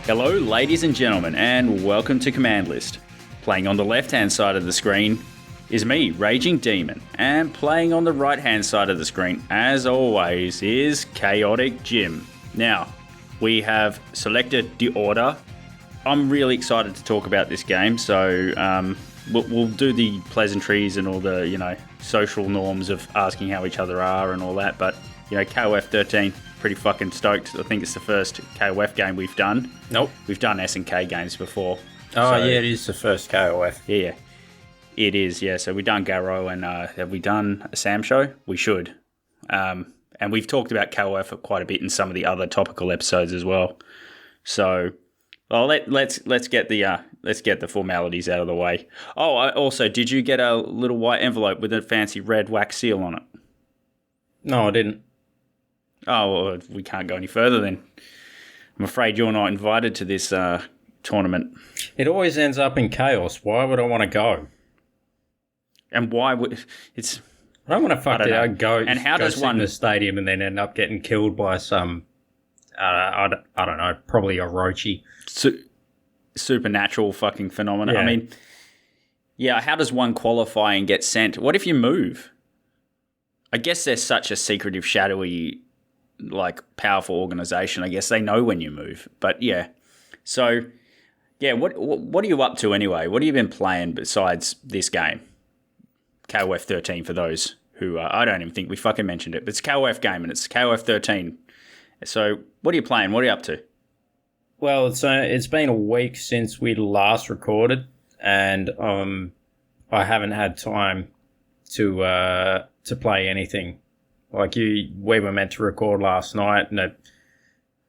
Hello, ladies and gentlemen, and welcome to Command List. Playing on the left-hand side of the screen is me, Raging Demon, and playing on the right-hand side of the screen, as always, is Chaotic Jim. Now, we have selected the order. I'm really excited to talk about this game, so we'll do the pleasantries and all the, social norms of asking how each other are and all that, but, KOF 13, pretty fucking stoked. I think it's the first KOF game we've done. Nope. We've done SNK games before. Oh, yeah, it is the first KOF. Yeah, it is, yeah. So we've done Garrow, and have we done a Sam show? We should. And we've talked about KOF quite a bit in some of the other topical episodes as well. So, well, let's get the formalities out of the way. Oh, also, did you get a little white envelope with a fancy red wax seal on it? No, I didn't. Oh, well, we can't go any further then. I'm afraid you're not invited to this tournament. It always ends up in chaos. Why would I want to go? And why would it's? I don't want to go. And how does sit one in the stadium and then end up getting killed by some? I don't know. Probably a Orochi. Supernatural fucking phenomenon. Yeah. I mean, yeah. How does one qualify and get sent? What if you move? I guess there's such a secretive, shadowy, powerful organization. I guess they know when you move. But yeah, so yeah. What are you up to anyway? What have you been playing besides this game? KOF 13 for those who I don't even think we fucking mentioned it, but it's a KOF game and it's KOF 13. So what are you playing? What are you up to? Well, it's been a week since we last recorded, and I haven't had time to play anything. We were meant to record last night,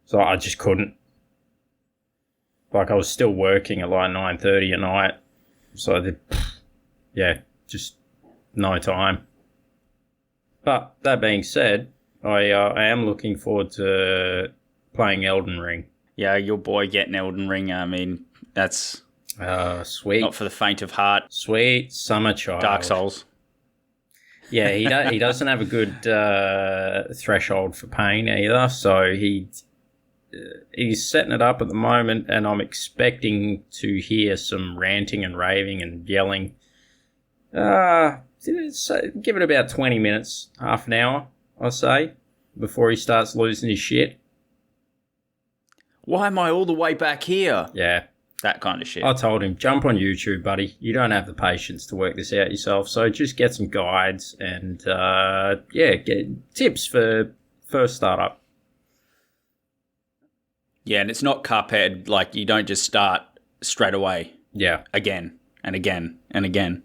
so I just couldn't. I was still working at 9:30 at night, so just no time. But that being said, I am looking forward to playing Elden Ring. Yeah, your boy getting Elden Ring. I mean, that's sweet. Not for the faint of heart. Sweet summer child. Dark Souls. Yeah, he doesn't have a good threshold for pain either, so he's setting it up at the moment, and I'm expecting to hear some ranting and raving and yelling. Give it about 20 minutes, half an hour, I'll say, before he starts losing his shit. Why am I all the way back here? Yeah. That kind of shit. I told him, jump on YouTube, buddy. You don't have the patience to work this out yourself, so just get some guides and, get tips for first startup. Yeah, and it's not Cuphead, you don't just start straight away. Yeah. Again and again and again.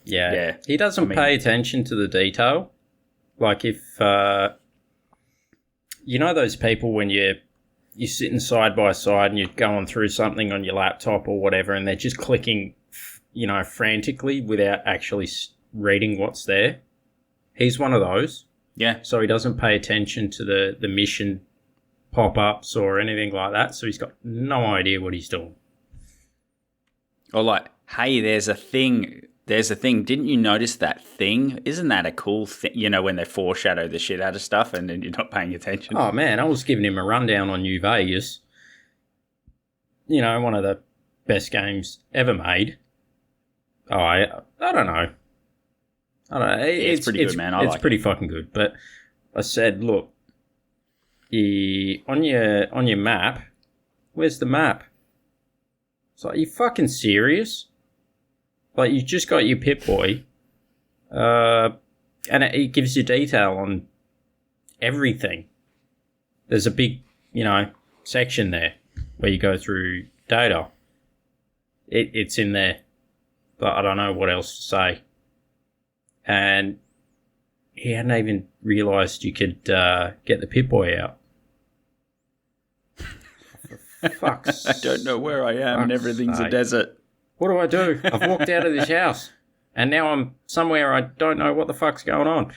Yeah. He doesn't pay attention to the detail. If, those people when you're sitting side by side and you're going through something on your laptop or whatever, and they're just clicking, frantically without actually reading what's there. He's one of those. Yeah. So he doesn't pay attention to the mission pop-ups or anything like that. So he's got no idea what he's doing. Or hey, there's a thing. Didn't you notice that thing? Isn't that a cool thing? When they foreshadow the shit out of stuff and then you're not paying attention. Oh, man, I was giving him a rundown on New Vegas. One of the best games ever made. Oh, I don't know. It's pretty good, man. It's pretty fucking good. But I said, look, on your map, where's the map? It's are you fucking serious? You just got your Pip-Boy, and it gives you detail on everything. There's a big, section there where you go through data. It's in there, but I don't know what else to say. And he hadn't even realised you could get the Pip-Boy out. Fuck's I don't know where I am and everything's a desert. What do? I've walked out of this house and now I'm somewhere I don't know what the fuck's going on.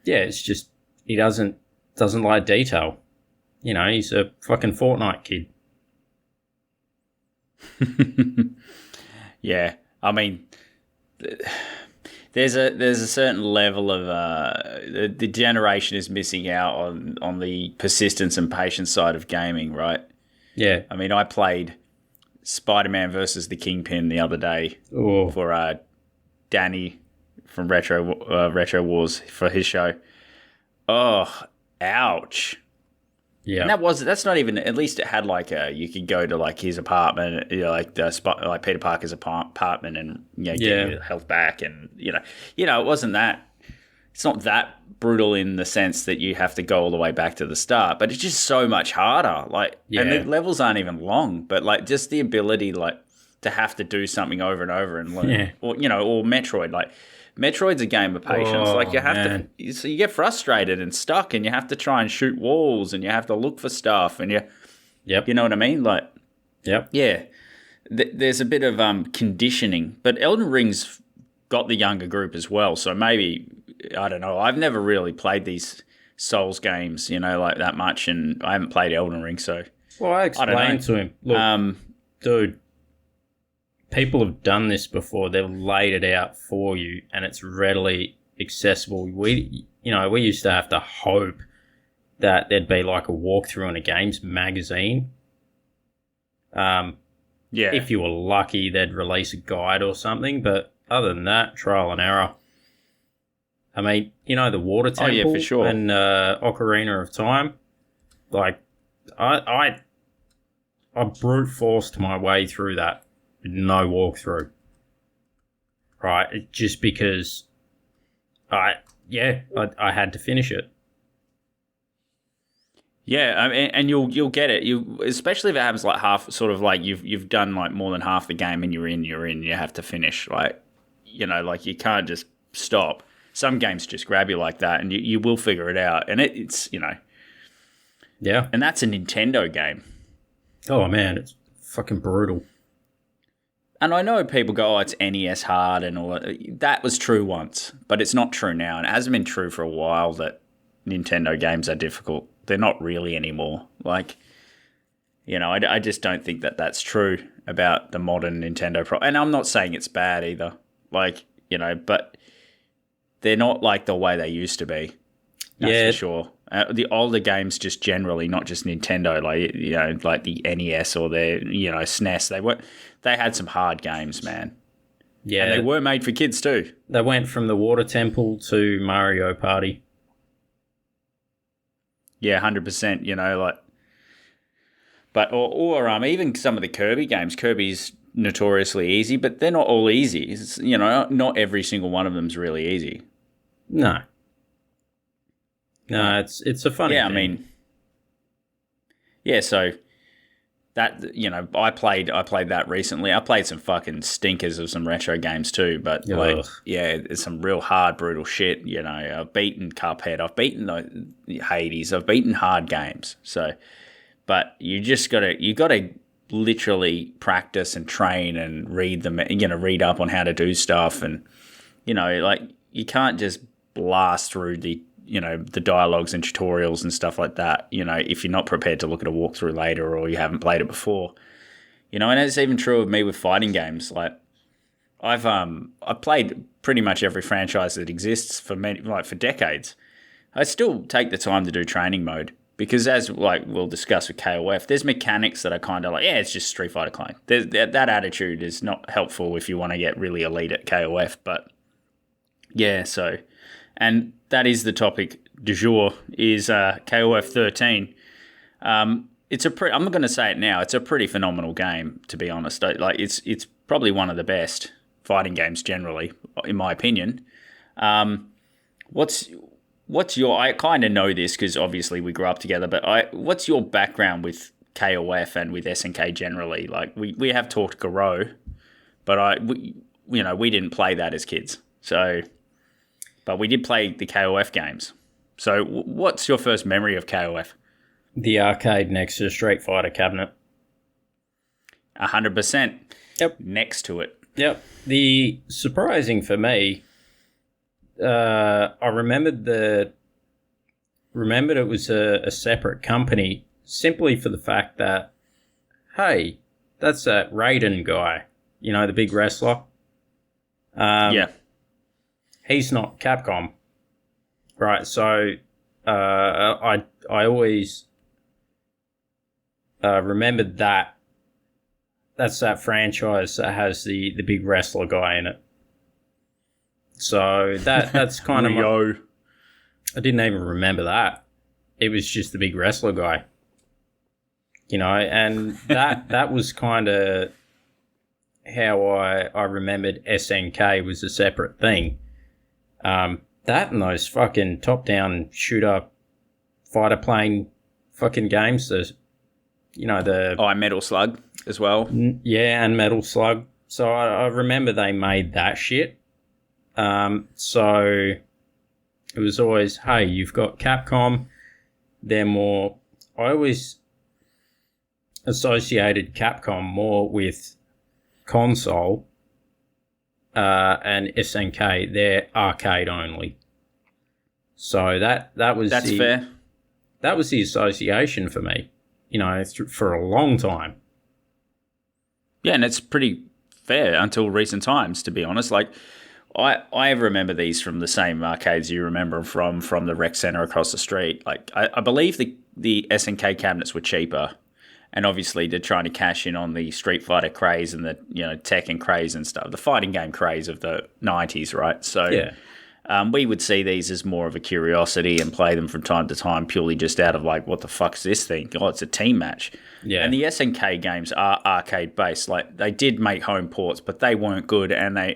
It's just he doesn't like detail. He's a fucking Fortnite kid. Yeah, I mean, there's a certain level of the generation is missing out on the persistence and patience side of gaming, right? Yeah. I mean, I played Spider-Man versus the Kingpin the other day Oh. for Danny from Retro Wars for his show. Oh, ouch. Yeah. And that's not even, at least it had like you could go to like his apartment, like like Peter Parker's apartment and, get your health back. And, it wasn't that, it's not that brutal in the sense that you have to go all the way back to the start, but it's just so much harder. And the levels aren't even long, but like just the ability, like to have to do something over and over and learn, or Metroid, like Metroid's a game of patience. Like you have to, so you get frustrated and stuck, and you have to try and shoot walls, and you have to look for stuff, and you know what I mean? Like, yeah. There's a bit of conditioning, but Elden Ring's got the younger group as well. So maybe, I don't know. I've never really played these Souls games, like that much, and I haven't played Elden Ring. So, well, I explained to him, look, dude. People have done this before. They've laid it out for you, and it's readily accessible. We used to have to hope that there'd be like a walkthrough in a games magazine. If you were lucky, they'd release a guide or something. But other than that, trial and error. I mean, the Water Temple for sure. and Ocarina of Time. Like, I brute forced my way through that. No walkthrough, right? Just because I had to finish it. Yeah, I mean, and you'll get it. Especially if it happens like half, sort of like you've done like more than half the game and you're in. You have to finish. Like, like you can't just stop. Some games just grab you like that, and you will figure it out. And it's yeah, and that's a Nintendo game. Oh man, it's fucking brutal. And I know people go, it's NES hard and all that. That was true once, but it's not true now. And it hasn't been true for a while that Nintendo games are difficult. They're not really anymore. Like, I just don't think that that's true about the modern Nintendo And I'm not saying it's bad either. Like, but they're not like the way they used to be. That's for sure. The older games just generally, not just Nintendo, like the NES or their, SNES, they had some hard games, man. Yeah. And they were made for kids too. They went from the Water Temple to Mario Party. Yeah, 100%, but even some of the Kirby games. Kirby's notoriously easy, but they're not all easy. It's, not every single one of them's really easy. No, it's a funny thing. I mean, so that, I played that recently. I played some fucking stinkers of some retro games too, but it's some real hard, brutal shit. I've beaten Cuphead, I've beaten the Hades, I've beaten hard games. So, but you gotta literally practice and train and read them, read up on how to do stuff, and you can't just blast through the dialogues and tutorials and stuff like that, if you're not prepared to look at a walkthrough later or you haven't played it before. And it's even true of me with fighting games. Like, I've played pretty much every franchise that exists for decades. I still take the time to do training mode because, as we'll discuss with KOF, there's mechanics that are kind of like, it's just Street Fighter clone. That attitude is not helpful if you want to get really elite at KOF, but yeah, so... And that is the topic du jour, is KOF 13. It's I'm not going to say it now. It's a pretty phenomenal game, to be honest. It's probably one of the best fighting games generally, in my opinion. What's your? I kind of know this because obviously we grew up together. But what's your background with KOF and with SNK generally? Like we have talked Garou, but we didn't play that as kids, so. But we did play the KOF games. So what's your first memory of KOF? The arcade next to the Street Fighter cabinet. 100%. Yep. Next to it. Yep. The surprising for me, I remembered it was a separate company simply for the fact that, hey, that's that Raiden guy, the big wrestler. Yeah. He's not Capcom, right? So I always remembered that. That's that franchise that has the big wrestler guy in it. So that's kind of I didn't even remember that. It was just the big wrestler guy. And that was kind of how I remembered SNK was a separate thing. That and those fucking top-down shooter fighter plane fucking games, the Metal Slug as well. Yeah, and Metal Slug. So I remember they made that shit. So it was always, hey, you've got Capcom. They're more... I always associated Capcom more with console, and SNK, they're arcade only. So that's fair. That was the association for me, for a long time. Yeah, and it's pretty fair until recent times, to be honest. Like, I remember these from the same arcades you remember from the rec center across the street. Like, I believe the SNK cabinets were cheaper, and obviously they're trying to cash in on the Street Fighter craze and the Tekken craze and stuff, the fighting game craze of the 90s, right? So yeah. We would see these as more of a curiosity and play them from time to time purely just out of like, what the fuck's this thing? Oh, it's a team match. Yeah. And the SNK games are arcade based. Like, they did make home ports, but they weren't good. And they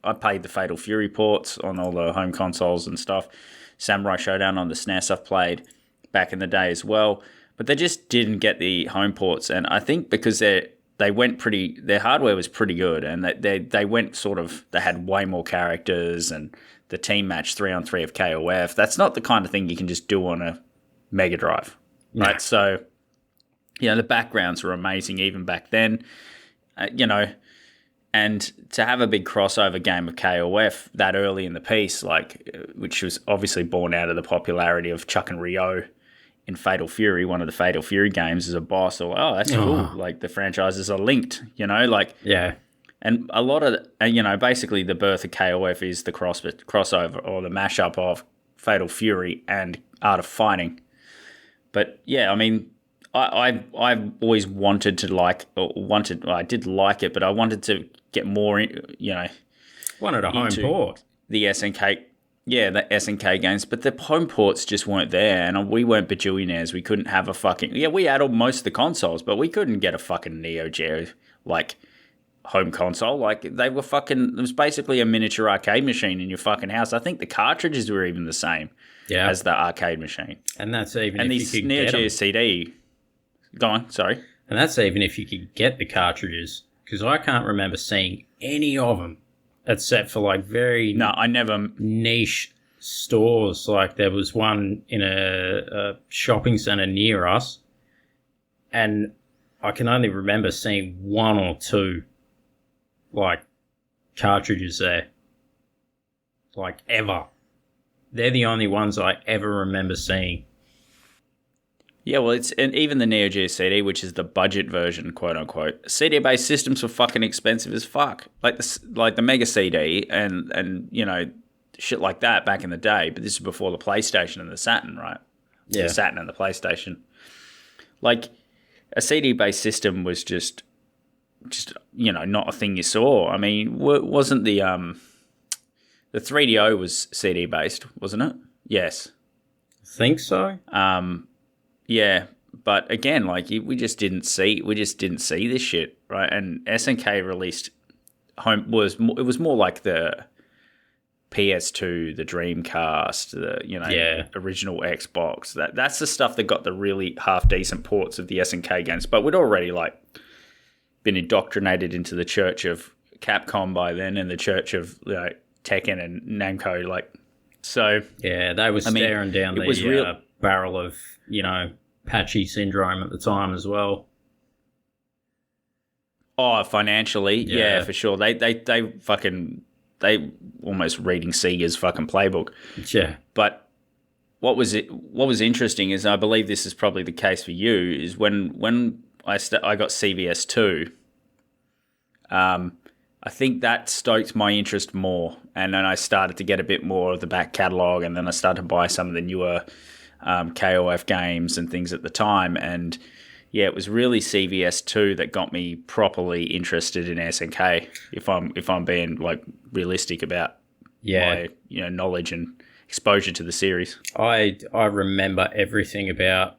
I played the Fatal Fury ports on all the home consoles and stuff. Samurai Showdown on the SNES I've played back in the day as well. But they just didn't get the home ports. And I think because their hardware was pretty good, and they went they had way more characters, and the team match 3-on-3 of KOF. That's not the kind of thing you can just do on a Mega Drive, right? So, the backgrounds were amazing even back then, and to have a big crossover game of KOF that early in the piece, which was obviously born out of the popularity of Chuck and Ryo in Fatal Fury, one of the Fatal Fury games, as a boss, or, oh, that's cool. Like, the franchises are linked, Yeah. And a lot of, basically the birth of KOF is the crossover or the mashup of Fatal Fury and Art of Fighting. But yeah, I mean, I've always wanted to I did like it, but I wanted to get more, Wanted a home port. The SNK. Yeah, the SNK games, but the home ports just weren't there, and we weren't bajillionaires. We couldn't have a fucking... Yeah, we had most of the consoles, but we couldn't get a fucking Neo Geo, home console. They were fucking... It was basically a miniature arcade machine in your fucking house. I think the cartridges were even the same as the arcade machine. And that's even and if you could Neo get Geo them. CD... Go on, sorry. And that's even if you could get the cartridges, because I can't remember seeing any of them, except for very... No, I never... niche stores. There was one in a shopping centre near us, and I can only remember seeing one or two cartridges there, ever. They're the only ones I ever remember seeing. Yeah, well, and even the Neo Geo CD, which is the budget version, quote unquote, CD-based systems were fucking expensive as fuck. Like the Mega CD and shit like that back in the day. But this is before the PlayStation and the Saturn, right? Yeah. The Saturn and the PlayStation. A CD-based system was just not a thing you saw. I mean, wasn't the 3DO was CD-based, wasn't it? Yes. I think so. Yeah, but again, we just didn't see this shit, right? And SNK released it was more like the PS2, the Dreamcast, the original Xbox. That's the stuff that got the really half decent ports of the SNK games. But we'd already been indoctrinated into the church of Capcom by then, and the church of Tekken and Namco. So yeah, they were staring down the barrel of patchy syndrome at the time as well. Oh, financially, yeah, for sure. They almost reading Sega's fucking playbook. Yeah. But what was interesting is, I believe this is probably the case for you, is when I got CVS 2. I think that stoked my interest more, and then I started to get a bit more of the back catalogue, and then I started to buy some of the newer KOF games and things at the time, and yeah, it was really CVS2 that got me properly interested in SNK. If I'm being like realistic about my knowledge and exposure to the series. I remember everything about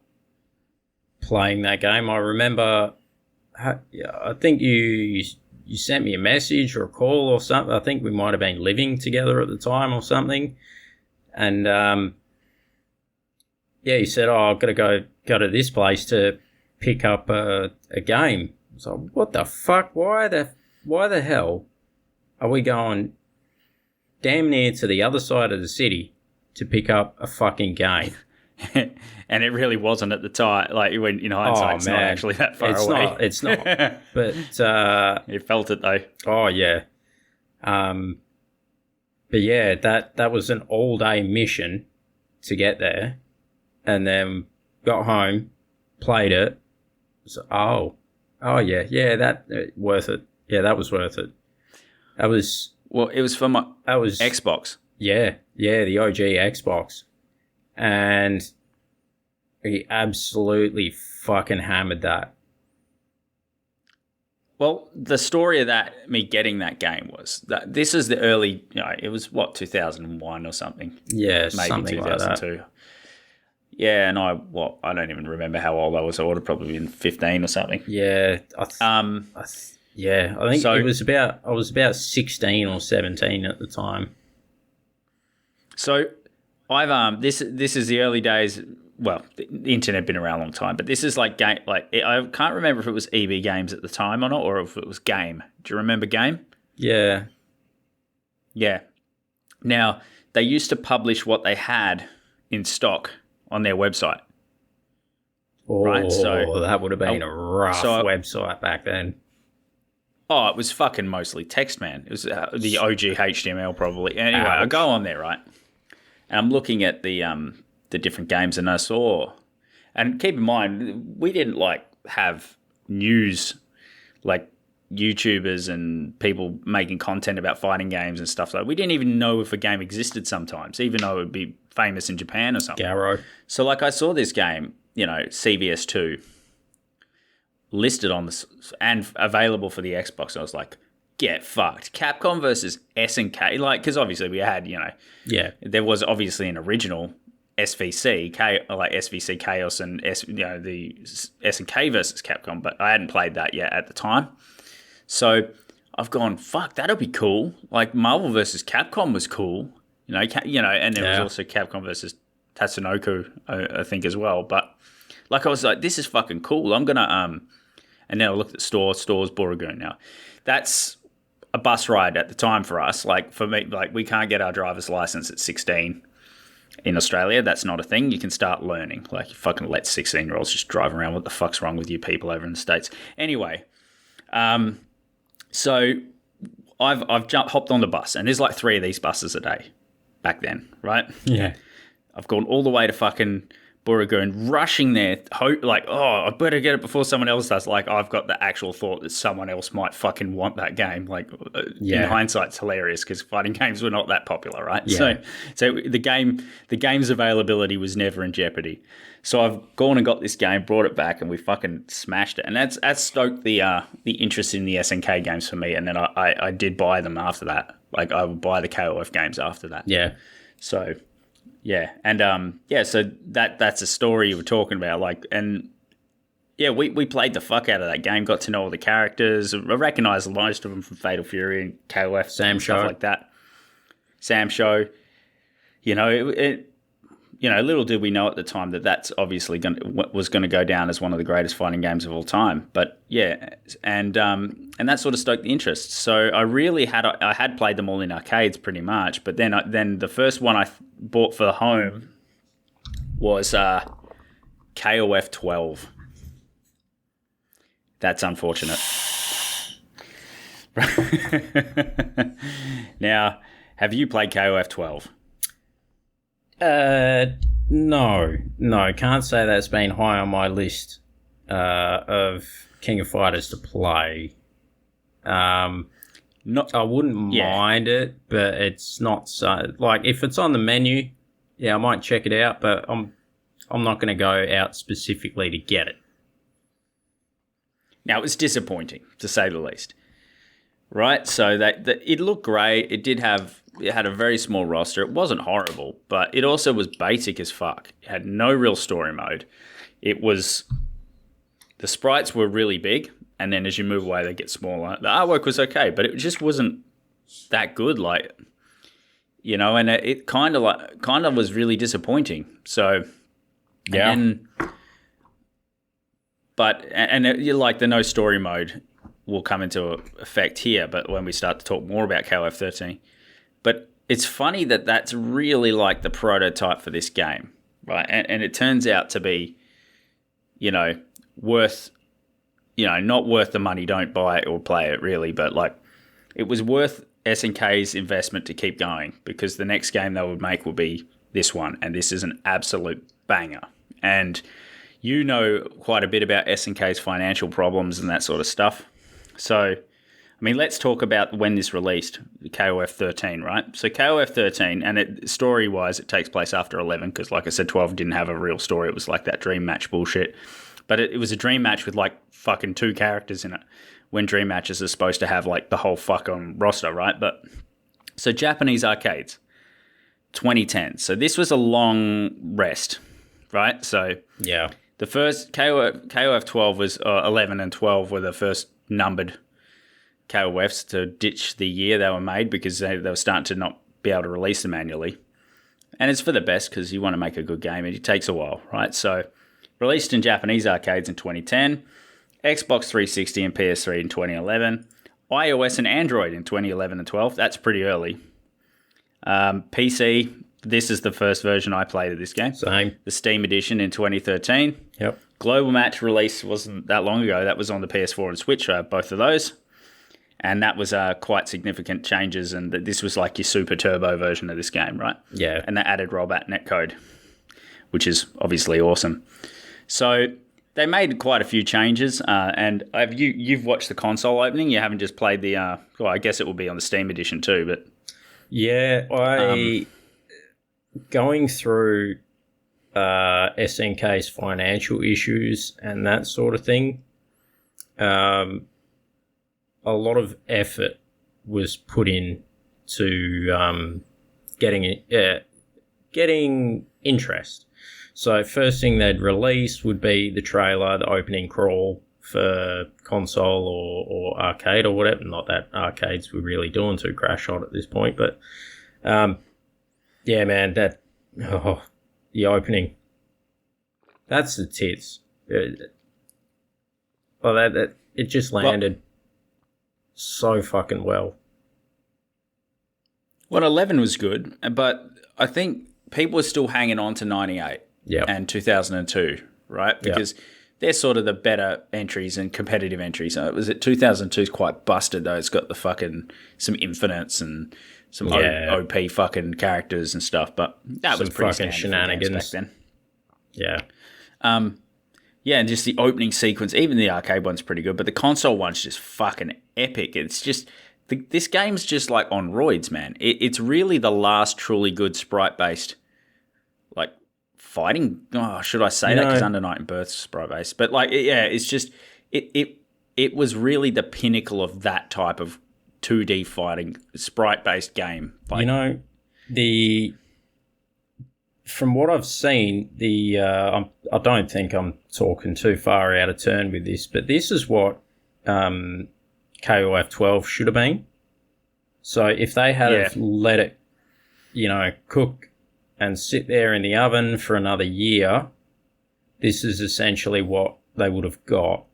playing that game. I remember, I think you sent me a message or a call or something. I think we might have been living together at the time or something, and you said, "Oh, I've got to go to this place to pick up a game." So what the fuck? Why the hell are we going damn near to the other side of the city to pick up a fucking game? And it really wasn't at the time. Like, when in hindsight, it's not actually that far away. It's not. But you felt it though. Oh yeah. But yeah, that was an all day mission to get there, and then got home, played it. So, yeah, that worth it. Yeah, that was worth it. That was it was for my Xbox. Yeah, the OG Xbox. And he absolutely fucking hammered that. Well, the story of me getting that game was that this is the early, it was 2001 or something. Yeah, maybe something 2002. Like that. Yeah, and I don't even remember how old I was. I would have probably been 15 or something. Yeah, I think I was about 16 or 17 at the time. So I've this is the early days. Well, the internet had been around a long time, but this is like game. Like, I can't remember if it was EB Games at the time or not, or if it was Game. Do you remember Game? Yeah. Yeah. Now, they used to publish what they had in stock on their website. Oh, right? So that would have been a rough website back then. Oh, it was fucking mostly text, man. It was the OG HTML probably. Anyway, I go on there, right? And I'm looking at the different games, and I saw, and keep in mind, we didn't like have news like YouTubers and people making content about fighting games and stuff like. We didn't even know if a game existed sometimes, even though it would be famous in Japan or something. Garrow. So like, I saw this game, CVS2 listed on this and available for the Xbox. I was like, get fucked. Capcom versus SNK, like, because obviously we had, there was obviously an original SVC, like SVC Chaos and the SNK versus Capcom, but I hadn't played that yet at the time. So I've gone, fuck, that'll be cool. Like, Marvel versus Capcom was cool, and there was also Capcom versus Tatsunoko, I think, as well. But like, I was like, this is fucking cool. I'm gonna and then I looked at stores Borogoon. Now, that's a bus ride at the time for us. Like, for me, like, we can't get our driver's license at 16 in Australia. That's not a thing. You can start learning. Like, you fucking let 16-year-olds just drive around. What the fuck's wrong with you people over in the States? Anyway, so I've hopped on the bus, and there's like 3 of these buses a day back then, right? Yeah. I've gone all the way to fucking Borogoon, rushing there, like, I better get it before someone else does. Like, I've got the actual thought that someone else might fucking want that game. Like, in hindsight, it's hilarious because fighting games were not that popular, right? Yeah. So the game's availability was never in jeopardy. So I've gone and got this game, brought it back, and we fucking smashed it. And that's stoked the interest in the SNK games for me. And then I did buy them after that. Like, I would buy the KOF games after that. Yeah. So. Yeah, and so that's a story you were talking about, like, and yeah, we played the fuck out of that game, got to know all the characters, I recognised most of them from Fatal Fury and KOF, Sam stuff Show. Like that. Sam Show, little did we know at the time that that's obviously was going to go down as one of the greatest fighting games of all time. But yeah, and that sort of stoked the interest. So I had played them all in arcades pretty much, but then the first one I bought for the home was KOF 12. That's unfortunate. Now, have you played KOF 12? No, can't say that's been high on my list of King of Fighters to play. I wouldn't mind it, but it's not so, like, if it's on the menu, I might check it out, but I'm not going to go out specifically to get it. Now, it was disappointing, to say the least. Right? So that it looked great. It had a very small roster. It wasn't horrible, but it also was basic as fuck. It had no real story mode. The sprites were really big, and then as you move away, they get smaller. The artwork was okay, but it just wasn't that good, and it kind of was really disappointing. So, yeah. The no story mode will come into effect here, but when we start to talk more about KOF 13. But it's funny that that's really like the prototype for this game, right? And it turns out to be, worth, not worth the money. Don't buy it or play it, really. But, it was worth SNK's investment to keep going, because the next game they would make will be this one, and this is an absolute banger. And you know quite a bit about SNK's financial problems and that sort of stuff. So, let's talk about when this released, KOF 13, right? So KOF 13, and story-wise, it takes place after 11, because like I said, 12 didn't have a real story. It was like that dream match bullshit. But it was a dream match with fucking 2 characters in it, when dream matches are supposed to have the whole fucking roster, right? But so Japanese arcades, 2010. So this was a long rest, right? So yeah, the first KOF 12 was 11 and 12 were the first numbered KOFs to ditch the year they were made, because they were starting to not be able to release them manually. And it's for the best, because you want to make a good game, and it takes a while, right? So released in Japanese arcades in 2010, Xbox 360 and PS3 in 2011, iOS and Android in 2011 and 12. That's pretty early. PC, this is the first version I played of this game. Same. The Steam edition in 2013. Yep. Global Match release wasn't that long ago. That was on the PS4 and Switch, both of those. And that was quite significant changes, and this was like your super turbo version of this game, right? Yeah. And they added rollback netcode, which is obviously awesome. So they made quite a few changes, and you've watched the console opening. You haven't just played the. I guess it will be on the Steam edition too, but yeah, going through SNK's financial issues and that sort of thing. A lot of effort was put in to getting interest. So first thing they'd release would be the trailer, the opening crawl for console or arcade or whatever. Not that arcades were really doing too crash hot at this point, but yeah, man, the opening, that's the tits. Well, it just landed so fucking well. Well, 11 was good, but I think people are still hanging on to 98 and 2002, right? Because they're sort of the better entries and competitive entries. It was at 2002 is quite busted, though. It's got the fucking some infinites and some OP fucking characters and stuff, but that was pretty fucking shenanigans back then. Yeah. Yeah, and just the opening sequence, even the arcade one's pretty good, but the console one's just fucking epic. It's just, this game's just like on roids, man. It's really the last truly good sprite-based, fighting. Oh, should I say that? Because Under Night and Birth's sprite-based. But it's just, it was really the pinnacle of that type of 2D fighting, sprite-based game. From what I've seen, I don't think I'm talking too far out of turn with this, but this is what KOF 12 should have been. So if they had have let it, cook and sit there in the oven for another year, this is essentially what they would have got.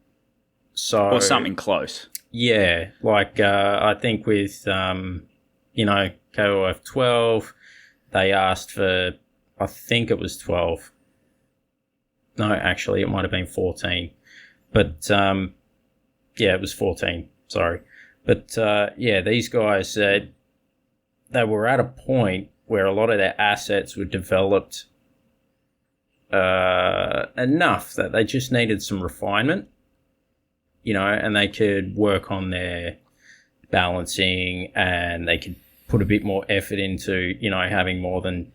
So or something close. Yeah, I think with KOF 12, they asked for, I think it was 12. No, actually, it might have been 14. But, it was 14. Sorry. But, these guys said they were at a point where a lot of their assets were developed enough that they just needed some refinement, and they could work on their balancing, and they could put a bit more effort into, having more than,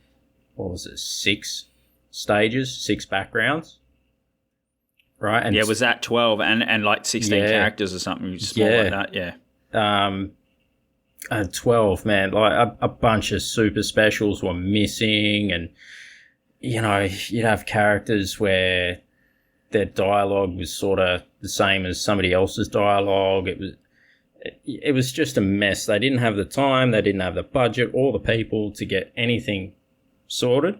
6 stages, 6 backgrounds, right? And yeah, was that 12 and like 16 characters or something small like that? Yeah. 12, man. Like a bunch of super specials were missing, and you know, you'd have characters where their dialogue was sort of the same as somebody else's dialogue. It was just a mess. They didn't have the time, they didn't have the budget or the people to get anything sorted.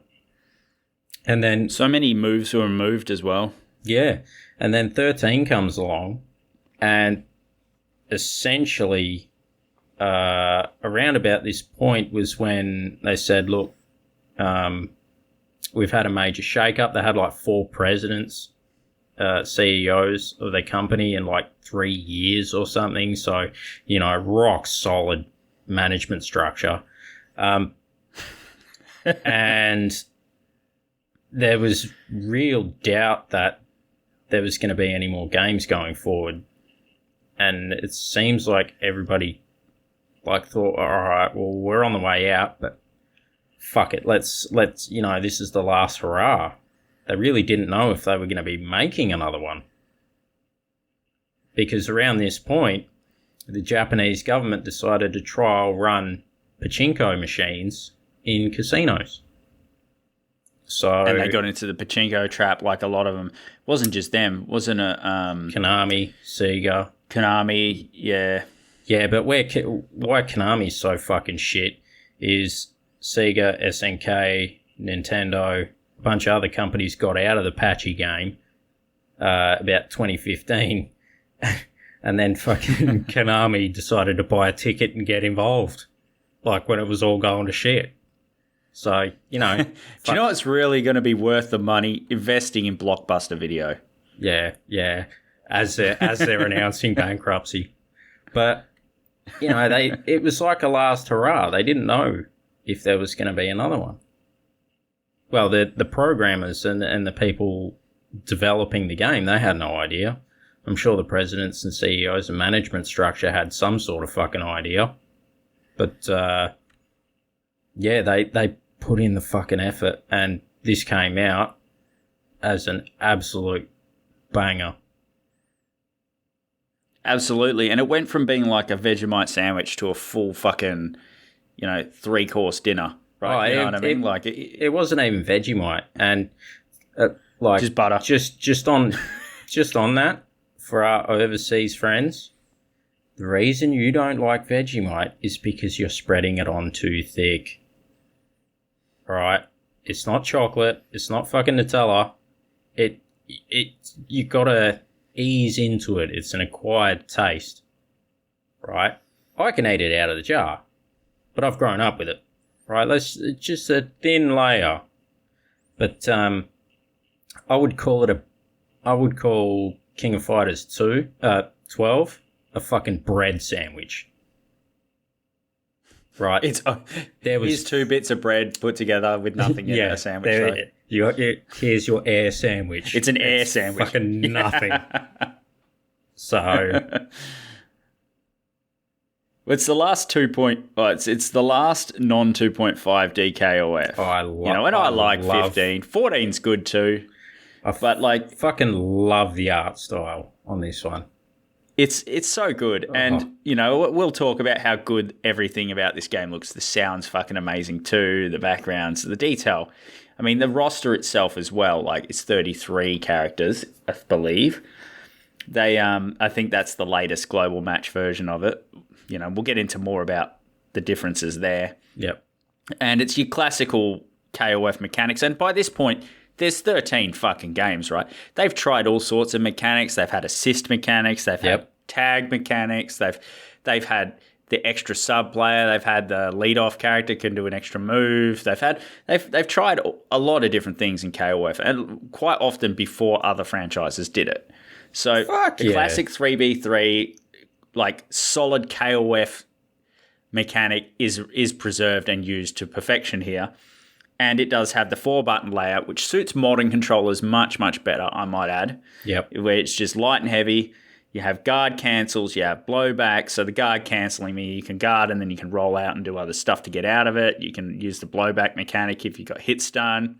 And then so many moves were removed as well. Yeah. And then 13 comes along, and essentially around about this point was when they said, look, we've had a major shake-up. They had like 4 presidents, CEOs of their company in like 3 years or something. So, you know, rock solid management structure. And there was real doubt that there was going to be any more games going forward. And it seems like everybody like thought, all right, well, we're on the way out, but fuck it. Let's, you know, this is the last hurrah. They really didn't know if they were going to be making another one. Because around this point, the Japanese government decided to trial run pachinko machines in casinos. And they got into the pachinko trap like a lot of them. It wasn't just them. Wasn't it? Konami, Sega. Konami, yeah. Yeah, but why Konami's so fucking shit is Sega, SNK, Nintendo, a bunch of other companies got out of the patchy game about 2015. And then fucking Konami decided to buy a ticket and get involved. Like when it was all going to shit. So, you know. Do you know what's really going to be worth the money? Investing in Blockbuster Video. Yeah. As they're announcing bankruptcy. But, you know, it was like a last hurrah. They didn't know if there was going to be another one. Well, the programmers and the people developing the game, they had no idea. I'm sure the presidents and CEOs and management structure had some sort of fucking idea. But, yeah, they put in the fucking effort, and this came out as an absolute banger. Absolutely. And it went from being like a Vegemite sandwich to a full fucking, you know, 3-course dinner. Right? You know what I mean? Like it wasn't even Vegemite. And like just butter. Just on that, for our overseas friends, the reason you don't like Vegemite is because you're spreading it on too thick. Right? It's not chocolate. It's not fucking Nutella. You gotta ease into it. It's an acquired taste. Right? I can eat it out of the jar, but I've grown up with it. Right? It's just a thin layer. But I would call King of Fighters 12 a fucking bread sandwich. Right. Here's 2 bits of bread put together with nothing in a sandwich. Here's your air sandwich. It's an air sandwich. Fucking nothing. So it's the last it's the last non 2.5 DKOF. I like 15. 14's good too. But like fucking love the art style on this one. It's so good. And, you know, we'll talk about how good everything about this game looks. The sound's fucking amazing too, the backgrounds, the detail. I mean, the roster itself as well, like it's 33 characters, I believe. I think that's the latest global match version of it. You know, we'll get into more about the differences there. Yep. And it's your classical KOF mechanics. And by this point, there's 13 fucking games, right? They've tried all sorts of mechanics. They've had assist mechanics. They've had tag mechanics. They've had the extra sub player. They've had the lead-off character can do an extra move. They've tried a lot of different things in KOF, and quite often before other franchises did it. So the classic 3v3, like solid KOF mechanic is preserved and used to perfection here. And it does have the 4-button layout, which suits modern controllers much, much better, I might add. Yep. Where it's just light and heavy. You have guard cancels, you have blowback. So the guard cancelling you can guard and then you can roll out and do other stuff to get out of it. You can use the blowback mechanic if you got hit stun.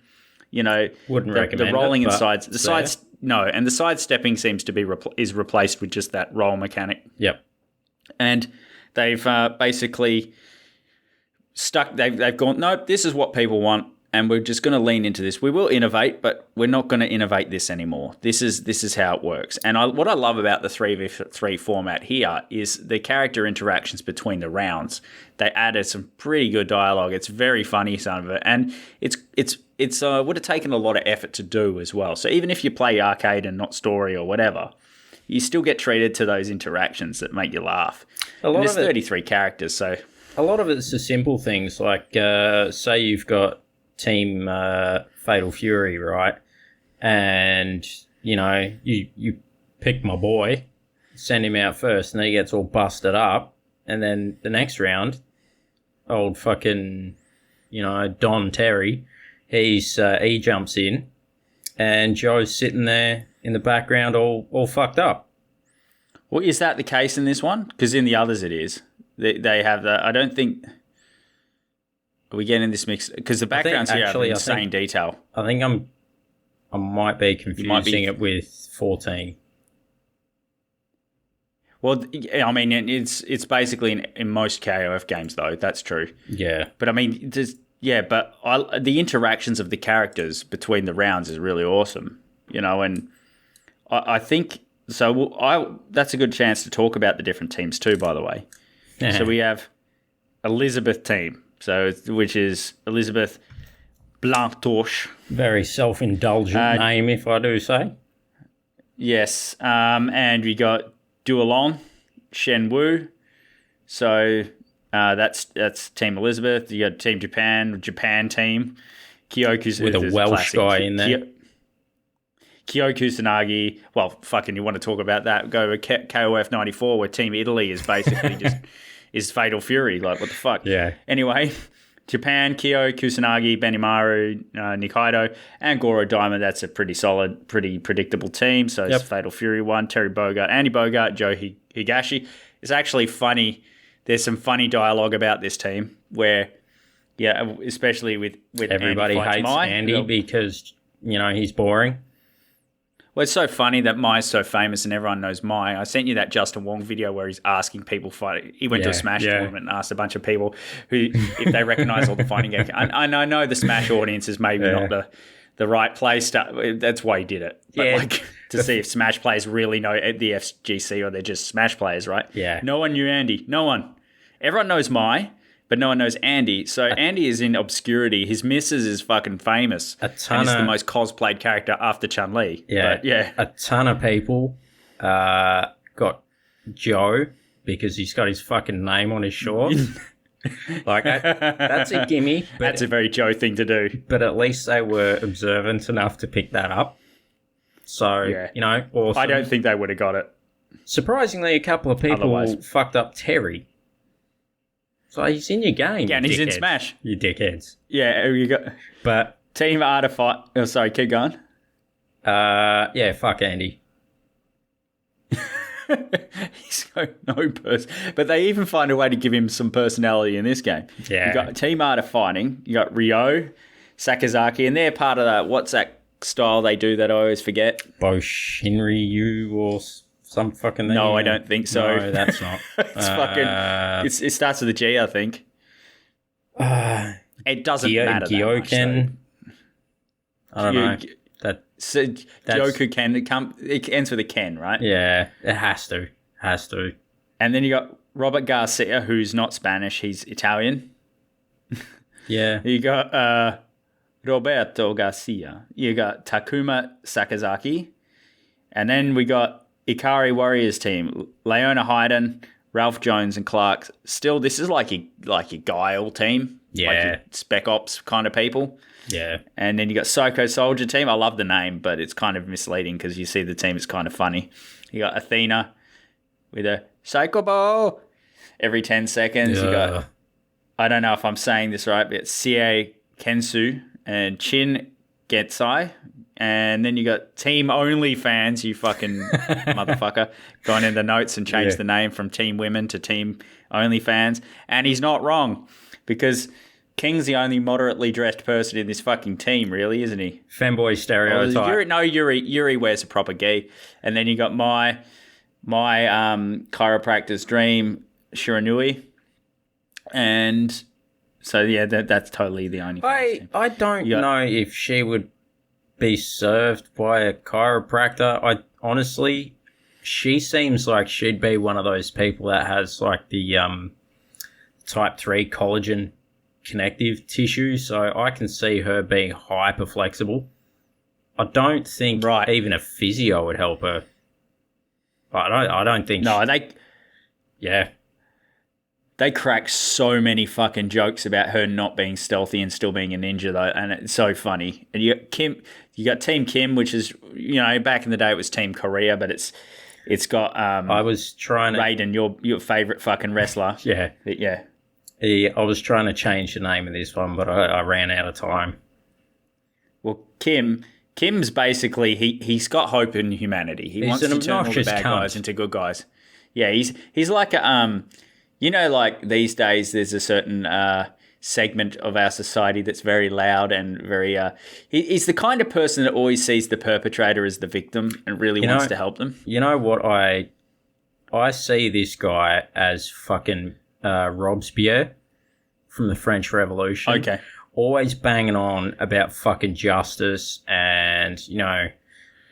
You know, Wouldn't recommend the rolling it, and sides. The sides, No, and the sidestepping seems to be is replaced with just that roll mechanic. Yep. And they've basically stuck. They've gone. Nope, this is what people want, and we're just going to lean into this. We will innovate, but we're not going to innovate this anymore. This is how it works. And what I love about the 3v3 format here is the character interactions between the rounds. They added some pretty good dialogue. It's very funny, some of it, and it's would have taken a lot of effort to do as well. So even if you play arcade and not story or whatever, you still get treated to those interactions that make you laugh. There's 33 characters, so a lot of it's the simple things, like say you've got Team Fatal Fury, right? And you pick my boy, send him out first, and then he gets all busted up, and then the next round, old fucking Don Terry, he jumps in, and Joe's sitting there in the background all fucked up. Well, is that the case in this one? Because in the others it is. They have that. I don't think... Are we getting this mix? Because the backgrounds here have insane detail. I think I might be confusing it with 14. Well, I mean, it's basically in most KOF games, though. That's true. Yeah. But I mean, the interactions of the characters between the rounds is really awesome, and I think so. That's a good chance to talk about the different teams too, by the way. Yeah. So we have Elizabeth team, which is Elizabeth Blanc-Torche. Very self-indulgent name, if I do say. Yes, and we got Duolong, Shen Wu. So that's Team Elizabeth. You got Team Japan team. Kyoku's with a Welsh guy in there. Kyoku Tsunagi. Well, fucking, you want to talk about that? Go with KOF 94, where Team Italy is basically just is Fatal Fury. Like, what the fuck? Yeah. Anyway, Japan, Kyo, Kusanagi, Benimaru, Nikaido, and Goro Diamond. That's a pretty solid, pretty predictable team. So it's Fatal Fury 1, Terry Bogard, Andy Bogart, Joe Higashi. It's actually funny. There's some funny dialogue about this team where, especially with everybody hates Andy because, he's boring. Well, it's so funny that Mai's so famous and everyone knows Mai. I sent you that Justin Wong video where he's asking people he went to a Smash tournament and asked a bunch of people if they recognize all the fighting games. And I know the Smash audience is maybe not the right place. That's why he did it. But to see if Smash players really know the FGC or they're just Smash players, right? Yeah. No one knew Andy. No one. Everyone knows Mai, but no one knows Andy. So Andy is in obscurity. His missus is fucking famous. And he's the most cosplayed character after Chun-Li. Yeah. But a ton of people got Joe because he's got his fucking name on his shorts. That's a gimme. But, that's a very Joe thing to do. But at least they were observant enough to pick that up. So, awesome. I don't think they would have got it. Surprisingly, a couple of people fucked up Terry. So he's in your game. Yeah, and he's in Smash. You dickheads. Yeah, you got. But Team Artifight. Oh, sorry, keep going. Fuck Andy. He's got no person. But they even find a way to give him some personality in this game. Yeah. You got Team Art of Fighting. You got Ryo, Sakazaki, and they're part of that. What's that style they do that I always forget? Boshinryu or some fucking thing. No, I don't think so. No, that's not. It's fucking. It starts with a G, I think. It doesn't matter. Gyoken. I don't know. Gyoku Ken. It ends with a Ken, right? Yeah, it has to. And then you got Robert Garcia, who's not Spanish. He's Italian. Yeah. You got Roberto Garcia. You got Takuma Sakazaki. And then we got Ikari Warriors team. Leona Hayden, Ralph Jones, and Clark. Still, this is like your Guile team. Yeah. Like your Spec Ops kind of people. Yeah. And then you got Psycho Soldier team. I love the name, but it's kind of misleading because you see the team, it's kind of funny. You got Athena with a Psycho Ball every 10 seconds. You got, I don't know if I'm saying this right, but Sie Kensu and Chin Getsai. And then you got Team Only Fans, you fucking motherfucker, gone in the notes and changed the name from Team Women to Team Only Fans. And he's not wrong because King's the only moderately dressed person in this fucking team, really, isn't he? Femboy stereotype. Yuri wears a proper gi. And then you got my chiropractor's dream, Shiranui. And so, yeah, that's totally the only team. I don't know if she would be served by a chiropractor. Honestly, she seems like she'd be one of those people that has like the type 3 collagen connective tissue, so I can see her being hyper flexible. I don't think even a physio would help her. I don't think. No, they crack so many fucking jokes about her not being stealthy and still being a ninja, though, and it's so funny. And you got Team Kim, which is, back in the day it was Team Korea, but it's got I was trying to Raiden, your favorite fucking wrestler. Yeah. I was trying to change the name of this one, but I ran out of time. Well, Kim's basically he's got hope in humanity. He wants to turn all the bad guys into good guys. Yeah, he's like a like these days there's a certain segment of our society that's very loud and very he's the kind of person that always sees the perpetrator as the victim and really wants to help them. You know what, I see this guy as fucking Robespierre from the French Revolution. Okay. Always banging on about fucking justice and, doing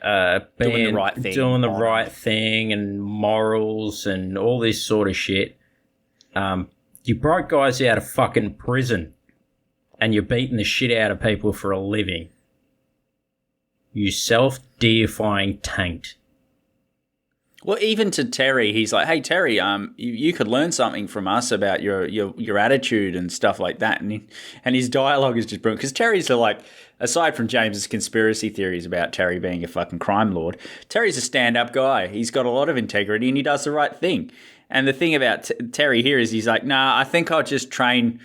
the right thing and morals and all this sort of shit. You broke guys out of fucking prison and you're beating the shit out of people for a living. You self-deifying taint. Well, even to Terry, he's like, "Hey, Terry, you could learn something from us about your attitude and stuff like that." And his dialogue is just brilliant because Terry's aside from James's conspiracy theories about Terry being a fucking crime lord, Terry's a stand-up guy. He's got a lot of integrity and he does the right thing. And the thing about Terry here is he's like, "Nah, I think I'll just train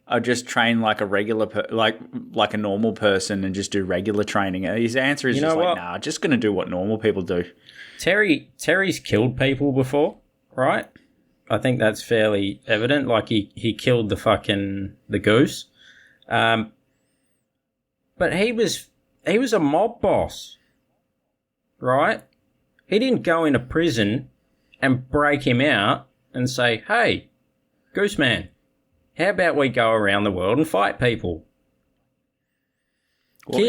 like a regular, like a normal person and just do regular training." His answer is "Nah, I'm just going to do what normal people do." Terry's killed people before, right? I think that's fairly evident. Like he killed the goose. But he was a mob boss, right? He didn't go into prison and break him out and say, "Hey, Goose Man, how about we go around the world and fight people?" Well,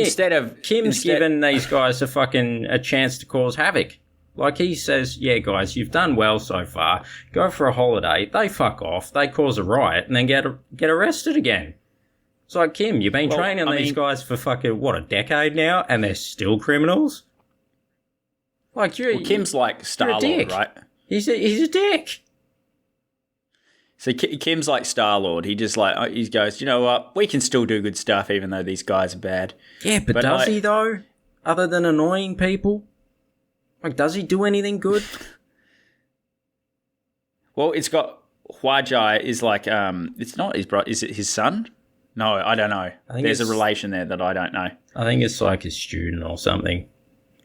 Kim's given these guys a chance to cause havoc. Like he says, "Yeah, guys, you've done well so far. Go for a holiday." They fuck off. They cause a riot and then get arrested again. It's like, Kim, you've been training these guys for fucking, a decade now, and they're still criminals? Like, Kim's like Star-Lord, right? He's a dick. So Kim's like Star-Lord. He just he goes, "You know what? We can still do good stuff even though these guys are bad." Yeah, but does he though? Other than annoying people? Like, does he do anything good? Well, it's got Huajai is like it's not his brother. Is it his son? No, I don't know. There's a relation there that I don't know. I think it's like a student or something.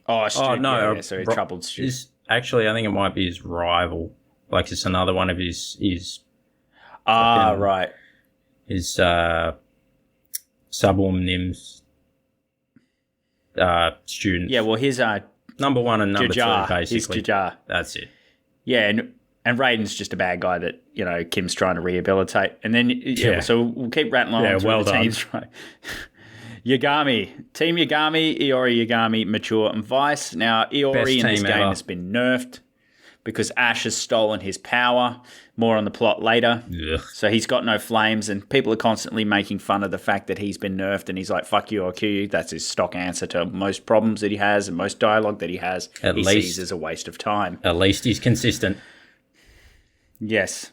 Oh, a student. Oh, no. Yeah, so a troubled student. Actually, I think it might be his rival. Like, it's another one of his right. His subalterns students. Yeah, well, his number 1 and number 2, basically. He's Jajar. That's it. Yeah, and Raiden's just a bad guy that, Kim's trying to rehabilitate. And then, so we'll keep rattling on through the teams. Right? Yagami. Team Yagami, Iori Yagami, Mature, and Vice. Now, Iori in this game has been nerfed because Ash has stolen his power. More on the plot later. Ugh. So he's got no flames, and people are constantly making fun of the fact that he's been nerfed, and he's like, "Fuck you, I'll kill you." That's his stock answer to most problems that he has and most dialogue that he has. He sees as a waste of time. At least he's consistent. Yes.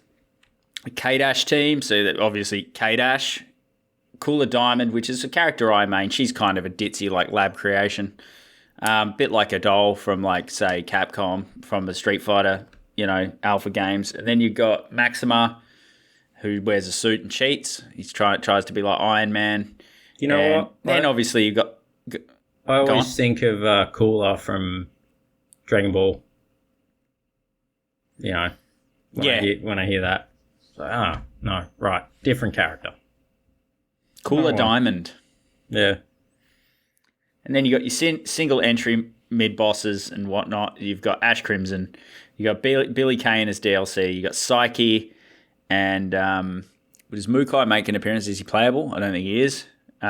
K-Dash team, so that obviously K-Dash. Cooler Diamond, which is a character I main. She's kind of a ditzy, like, lab creation. Bit like a doll from, like, say, Capcom from the Street Fighter, Alpha games. And then you've got Maxima, who wears a suit and cheats. He tries to be like Iron Man. You know what? Then obviously you've got... I always think of Cooler from Dragon Ball. When I hear that. So, no, right. Different character. Cooler Diamond. Yeah. And then you got your single entry mid bosses and whatnot. You've got Ash Crimson. You got Billy Kane as DLC. You got Psyche, and does Mukai make an appearance? Is he playable? I don't think he is.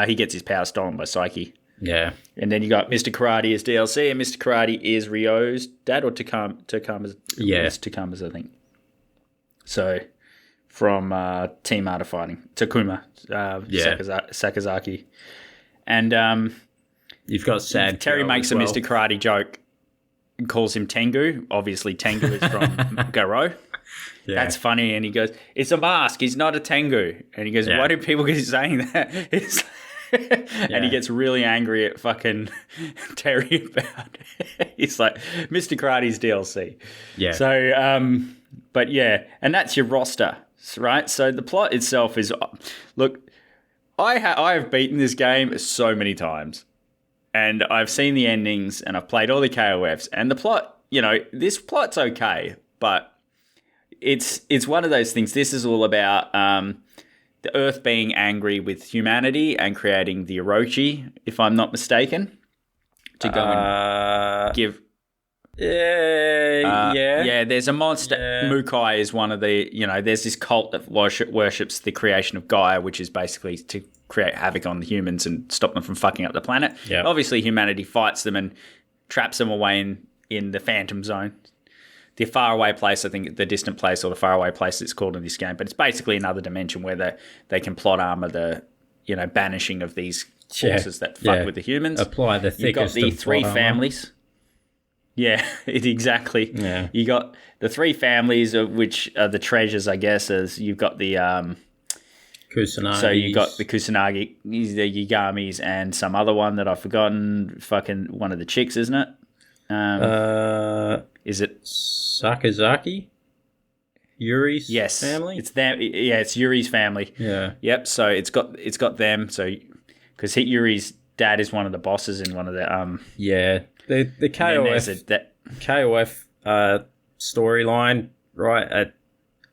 He gets his power stolen by Psyche. Yeah. And then you got Mr. Karate as DLC, and Mr. Karate is Ryo's dad or Takama's. Yeah, it's Takama's, I think. So from Team Art of Fighting, Takuma, Sakazaki, and you've got Sad. Terry makes a Mr. Karate joke and calls him Tengu. Obviously, Tengu is from Garo. Yeah. That's funny, and he goes, "It's a mask. He's not a Tengu." And he goes, "Why do people keep saying that?" And he gets really angry at fucking Terry about it. He's like, Mr. Karate's DLC. Yeah. So, but yeah, and that's your roster, right? So the plot itself is, look, I have beaten this game so many times, and I've seen the endings, and I've played all the KOFs, and the plot, this plot's okay, but it's one of those things. This is all about the Earth being angry with humanity and creating the Orochi, if I'm not mistaken, to go and give. Yeah. There's a monster. Yeah. Mukai is one of the. There's this cult that worships the creation of Gaia, which is basically to create havoc on the humans and stop them from fucking up the planet. Yeah. Obviously, humanity fights them and traps them away in the Phantom Zone. The faraway place, I think the distant place or the faraway place it's called in this game, but it's basically another dimension where they can plot armor the, banishing of these forces that fuck with the humans. Apply the thickest. You've got the three families. Yeah, exactly. Yeah. You got the three families of which are the treasures, I guess, as you've got the Kusanagi. So you got the Kusanagi, the Yigamis, and some other one that I've forgotten. Fucking one of the chicks, isn't it? Is it Sakazaki? Yuri's family? It's them. Yeah, it's Yuri's family. Yeah. Yep. So it's got them. So because Yuri's dad is one of the bosses in one of the the KOF storyline, right?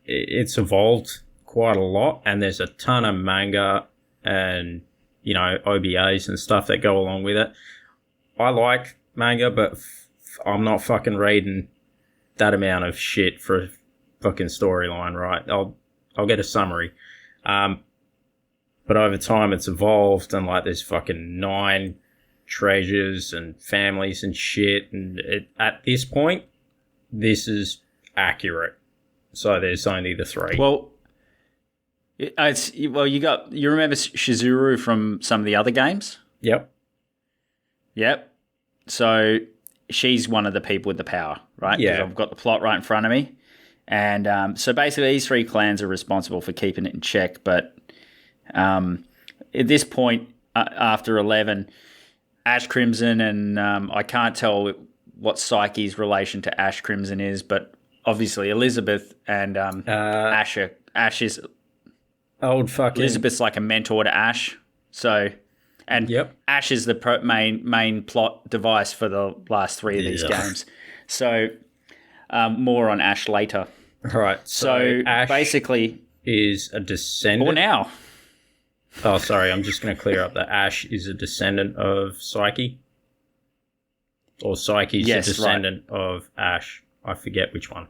It's evolved quite a lot, and there's a ton of manga and OBAs and stuff that go along with it. I like manga, but I'm not fucking reading that amount of shit for a fucking storyline, right? I'll get a summary. But over time it's evolved, and there's fucking 9 treasures and families and shit, and at this point this is accurate. So there's only the 3. Well, you remember Shizuru from some of the other games? Yep. So she's one of the people with the power, right? Yeah. I've got the plot right in front of me. And so basically these 3 clans are responsible for keeping it in check. But at this point, after 11, Ash Crimson and I can't tell what Psyche's relation to Ash Crimson is, but obviously Elizabeth and Ash is... Old fucking... Elizabeth's like a mentor to Ash. So... And Ash is the main plot device for the last 3 of these games. So more on Ash later. All right. So Ash basically is a descendant. Or now. Oh, sorry. I'm just going to clear up that Ash is a descendant of Psyche. Or Psyche's a descendant of Ash. I forget which one.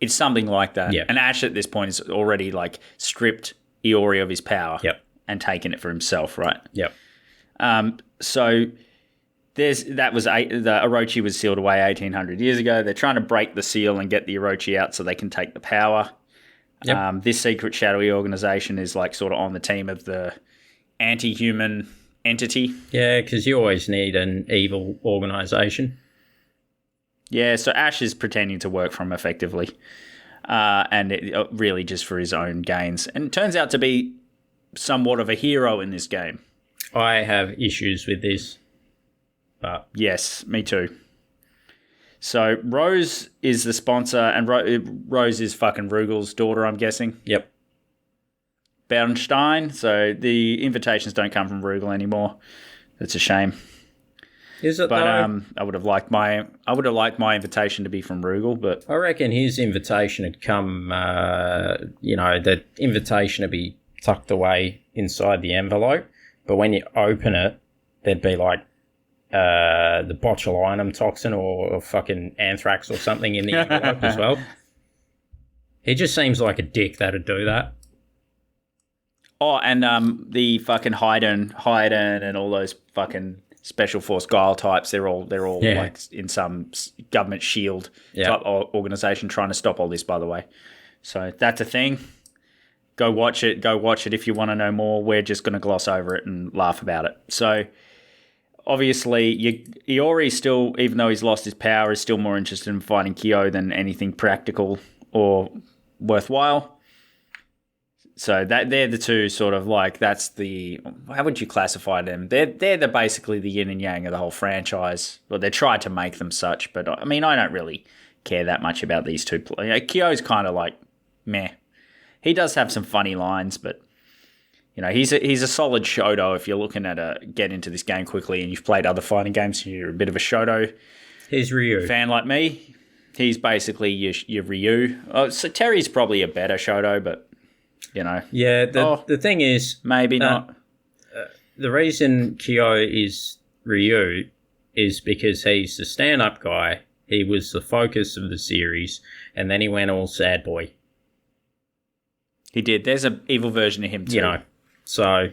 It's something like that. Yeah. And Ash at this point is already stripped Iori of his power. Yep. And taken it for himself, right? Yep. So the Orochi was sealed away 1800 years ago. They're trying to break the seal and get the Orochi out so they can take the power. Yep. This secret shadowy organization is sort of on the team of the anti-human entity. Yeah, because you always need an evil organization. Yeah, so Ash is pretending to work for him effectively, and it really just for his own gains. And it turns out to be somewhat of a hero in this game. I have issues with this. But yes, me too. So Rose is the sponsor, and Rose is fucking Rugel's daughter, I'm guessing. Yep. Bernstein. So the invitations don't come from Rugel anymore. It's a shame. Is it? But though? I would have liked my invitation to be from Rugel, but I reckon his invitation had come. The invitation to be tucked away inside the envelope. But when you open it, there'd be like the botulinum toxin or fucking anthrax or something in the envelope as well. He just seems like a dick that'd do that. Oh, and the fucking Haydn and all those fucking Special Force Guile types, they're all like in some government shield type organization trying to stop all this, by the way. So that's a thing. Go watch it if you want to know more. We're just going to gloss over it and laugh about it. So obviously, Iori still, even though he's lost his power, is still more interested in fighting Kyo than anything practical or worthwhile. So they're the two sort of like, that's the, how would you classify them? They're basically the yin and yang of the whole franchise. Well, they tried to make them such, but I mean, I don't really care that much about these two. Kyo's kind of like meh. He does have some funny lines, but he's a solid Shoto if you're looking at get into this game quickly and you've played other fighting games and you're a bit of a Shoto He's Ryu fan like me. He's basically your Ryu. Oh, so Terry's probably a better Shoto, but Yeah, the thing is, maybe not. The reason Kyo is Ryu is because he's the stand-up guy. He was the focus of the series, and then he went all sad boy. He did. There's an evil version of him too. So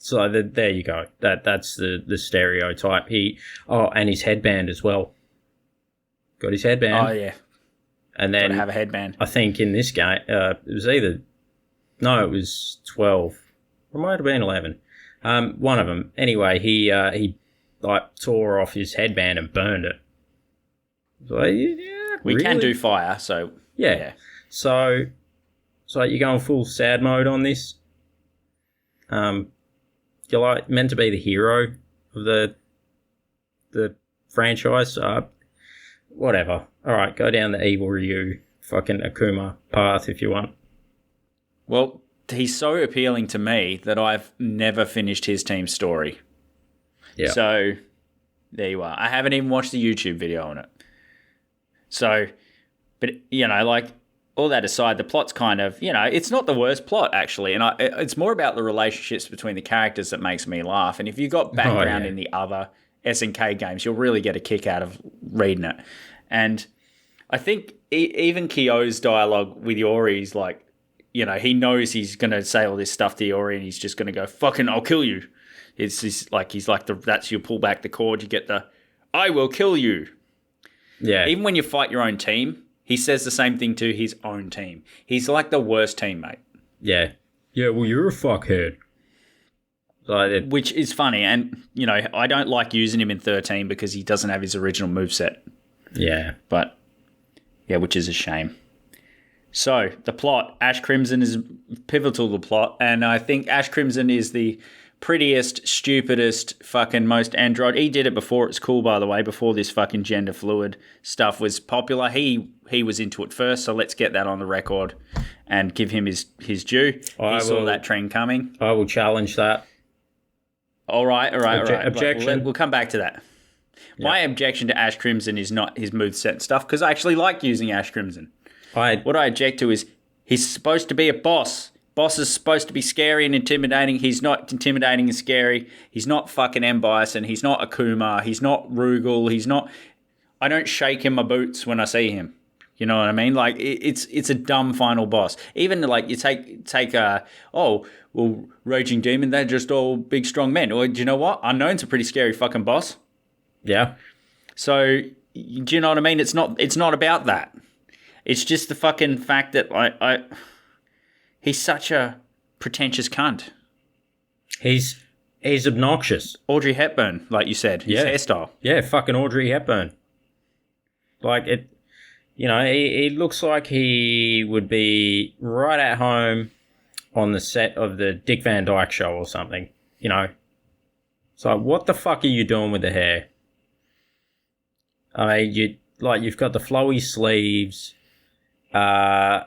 there you go. That's the stereotype. And his headband as well. Got his headband. Oh yeah. And then gotta have a headband. I think in this game, it was it was 12. Or it might have been 11. One of them. Anyway, he like tore off his headband and burned it. So yeah, we can do fire, so yeah. So you're going full sad mode on this. You're like meant to be the hero of the franchise. Whatever. All right, go down the evil Ryu fucking Akuma path if you want. Well, he's so appealing to me that I've never finished his team story. Yeah. So there you are. I haven't even watched the YouTube video on it. So, but like all that aside, the plot's kind of, it's not the worst plot actually, and it's more about the relationships between the characters that makes me laugh. And if you got background in the other SNK games, you'll really get a kick out of reading it. And I think even Kyo's dialogue with Iori's like, he knows he's going to say all this stuff to Iori and he's just going to go, fucking, I'll kill you. He's like, that's you pull back the cord, you get the, I will kill you. Yeah. Even when you fight your own team, he says the same thing to his own team. He's like the worst teammate. Yeah. Yeah, well, you're a fuckhead. Which is funny. And, I don't like using him in 13 because he doesn't have his original moveset. Yeah. But, yeah, which is a shame. So, the plot. Ash Crimson is pivotal to the plot. And I think Ash Crimson is the prettiest, stupidest, fucking most android. He did it before it was cool, by the way, before this fucking gender fluid stuff was popular. He was into it first, so let's get that on the record and give him his due. He saw that trend coming. I will challenge that. All right. Objection. We'll come back to that. Yep. My objection to Ash Crimson is not his moveset and stuff, because I actually like using Ash Crimson. What I object to is he's supposed to be a boss. Boss is supposed to be scary and intimidating. He's not intimidating and scary. He's not fucking M. Bison. He's not Akuma. He's not Rugal. He's not... I don't shake in my boots when I see him. You know what I mean? Like, it's a dumb final boss. Even, like, you take Raging Demon, they're just all big, strong men. Or, do you know what? Unknown's a pretty scary fucking boss. Yeah. So, do you know what I mean? It's not about that. It's just the fucking fact that he's such a pretentious cunt. He's obnoxious. Audrey Hepburn, like you said. His hairstyle. Yeah, fucking Audrey Hepburn. Like, it... he looks like he would be right at home on the set of the Dick Van Dyke Show or something, So what the fuck are you doing with the hair? I mean, you've got the flowy sleeves, the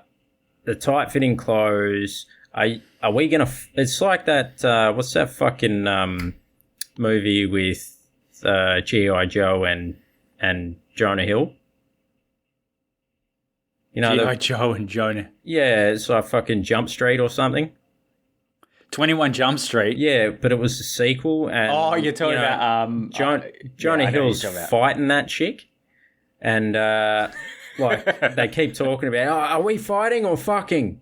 tight-fitting clothes. Are we gonna? It's like that. What's that fucking movie with G.I. Joe and Jonah Hill? G.I. Joe and Jonah. Yeah, it's like fucking Jump Street or something. 21 Jump Street. Yeah, but it was a sequel. And, You're talking about Jonah I know Hill's what you're talking about. fighting that chick. And, they keep talking about, are we fighting or fucking?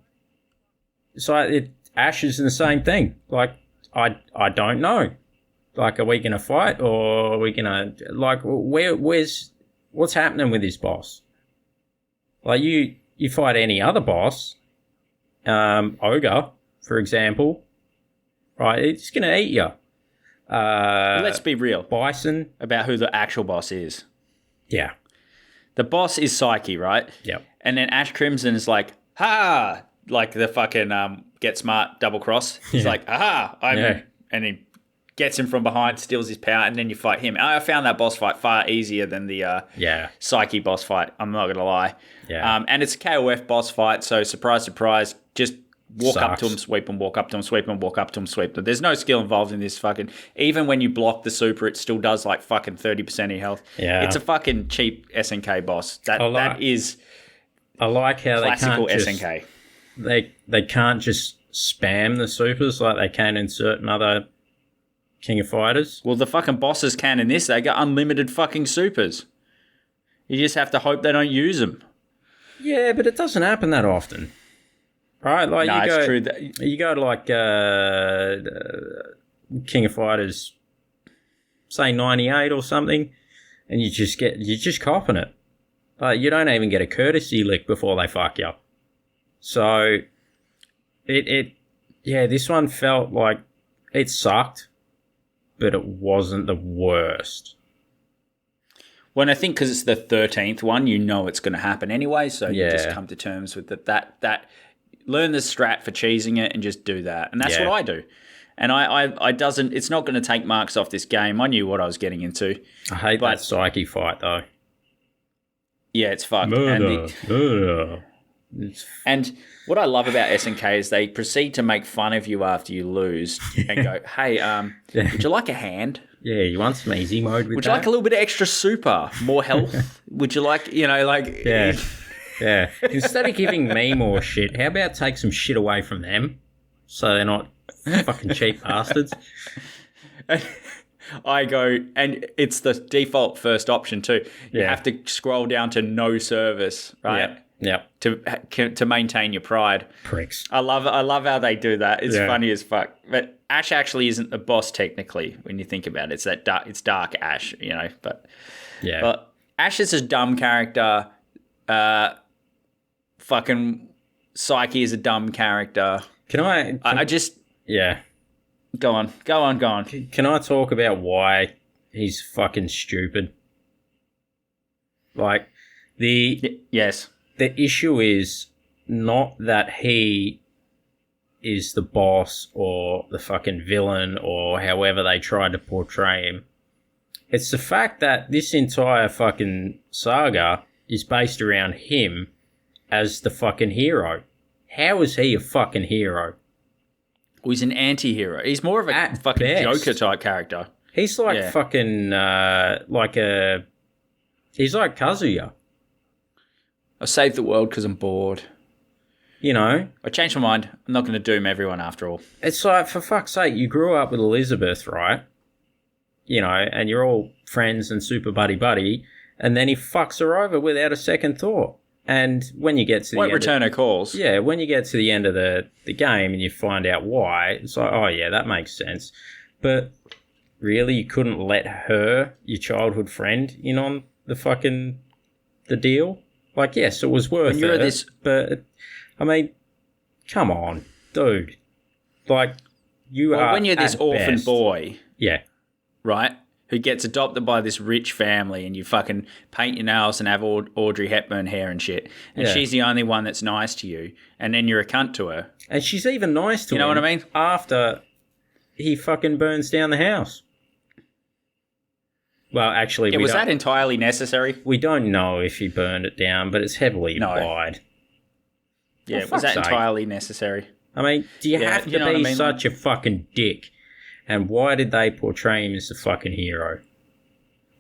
So Ash is the same thing. Like, I don't know. Like, are we going to fight or are we going to, like, what's happening with this boss? Like, you fight any other boss, Ogre, for example, right, it's going to eat you. Let's be real Bison. about who the actual boss is. Yeah. The boss is Psyche, right? Yep. And then Ash Crimson is like, ha! Like the fucking get smart double cross. He's like, aha! And he gets him from behind, steals his power, and then you fight him. I found that boss fight far easier than the Psyche boss fight. I'm not going to lie. Yeah. And it's a KOF boss fight, so surprise, surprise, just walk up Sucks. to him, sweep him, walk up to him, sweep him, walk up to him, sweep him. There's no skill involved in this fucking... Even when you block the super, it still does like fucking 30% of your health. Yeah. It's a fucking cheap SNK boss. That is I like how they classical can't just... SNK. They can't just spam the supers like they can in certain other King of Fighters. Well, the fucking bosses can in this. They got unlimited fucking supers. You just have to hope they don't use them. Yeah, but it doesn't happen that often. Right? Like It's true. You go to like King of Fighters, say 98 or something, and you're just copping it. Like, you don't even get a courtesy lick before they fuck you up. So, this one felt like it sucked, but it wasn't the worst. Well, I think because it's the 13th one, you know it's going to happen anyway, so you just come to terms with that. Learn the strat for cheesing it and just do that. And that's what I do. And it's not going to take marks off this game. I knew what I was getting into. I hate that Psyche fight, though. Yeah, it's fucked. Murder. And what I love about SNK is they proceed to make fun of you after you lose and go, hey, would you like a hand? Yeah, you want some easy mode with Would that? you like a little bit of extra super? More health? Would you like, Yeah. Yeah. Instead of giving me more shit, how about take some shit away from them so they're not fucking cheap bastards? I go, and it's the default first option too. You have to scroll down to no service, right? Yeah. To maintain your pride. Pricks. I love how they do that. It's funny as fuck. But Ash actually isn't the boss technically when you think about it. It's dark Ash, But Ash is a dumb character. Fucking Psyche is a dumb character. I just go on. Can I talk about why he's fucking stupid? Like yes. The issue is not that he is the boss or the fucking villain or however they tried to portray him. It's the fact that this entire fucking saga is based around him as the fucking hero. How is he a fucking hero? Well, he's an anti-hero. He's more of a fucking Joker type character. He's like fucking he's like Kazuya. I saved the world because I'm bored. I changed my mind. I'm not going to doom everyone after all. It's like, for fuck's sake, you grew up with Elizabeth, right? And you're all friends and super buddy-buddy, and then he fucks her over without a second thought. And when you get to the won't return her calls. Yeah, when you get to the end of the game and you find out why, it's like, oh yeah, that makes sense. But really, you couldn't let her, your childhood friend, in on the deal? Like, yes, it was worth it, but, I mean, come on, dude. Like, when you're this orphan boy, right, who gets adopted by this rich family and you fucking paint your nails and have Audrey Hepburn hair and shit, and she's the only one that's nice to you, and then you're a cunt to her. And she's even nice to him. You know what I mean? After he fucking burns down the house. Well, actually, was that entirely necessary? We don't know if he burned it down, but it's heavily implied. Yeah, was that entirely necessary? I mean, do you have to be such a fucking dick? And why did they portray him as the fucking hero?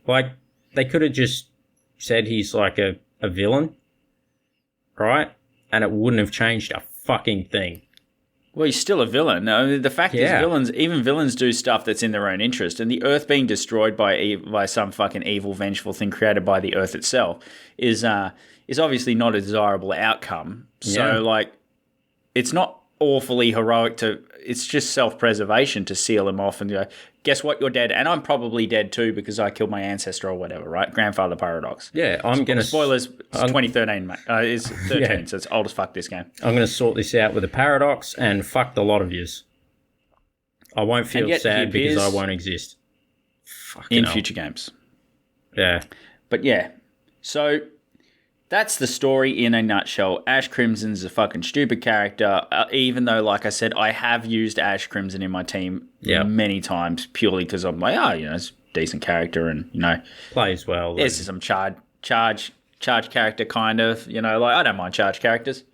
Like, they could have just said he's like a villain, right? And it wouldn't have changed a fucking thing. Well, he's still a villain. I mean, the fact is, villains do stuff that's in their own interest, and the Earth being destroyed by some fucking evil, vengeful thing created by the Earth itself is obviously not a desirable outcome. So, like, it's not awfully heroic it's just self-preservation to seal him off and go, guess what, you're dead, and I'm probably dead too because I killed my ancestor or whatever, right? Grandfather paradox. Yeah, I'm going to... Spoilers, it's 2013, mate. It's 13, so it's old as fuck, this game. I'm going to sort this out with a paradox and fuck the lot of yous. I won't feel sad because I won't exist. In future games. Yeah. But yeah, so... that's the story in a nutshell. Ash Crimson's a fucking stupid character, even though, like I said, I have used Ash Crimson in my team many times purely because I'm like, it's a decent character and, plays well. This is some charge character kind of, like I don't mind charge characters.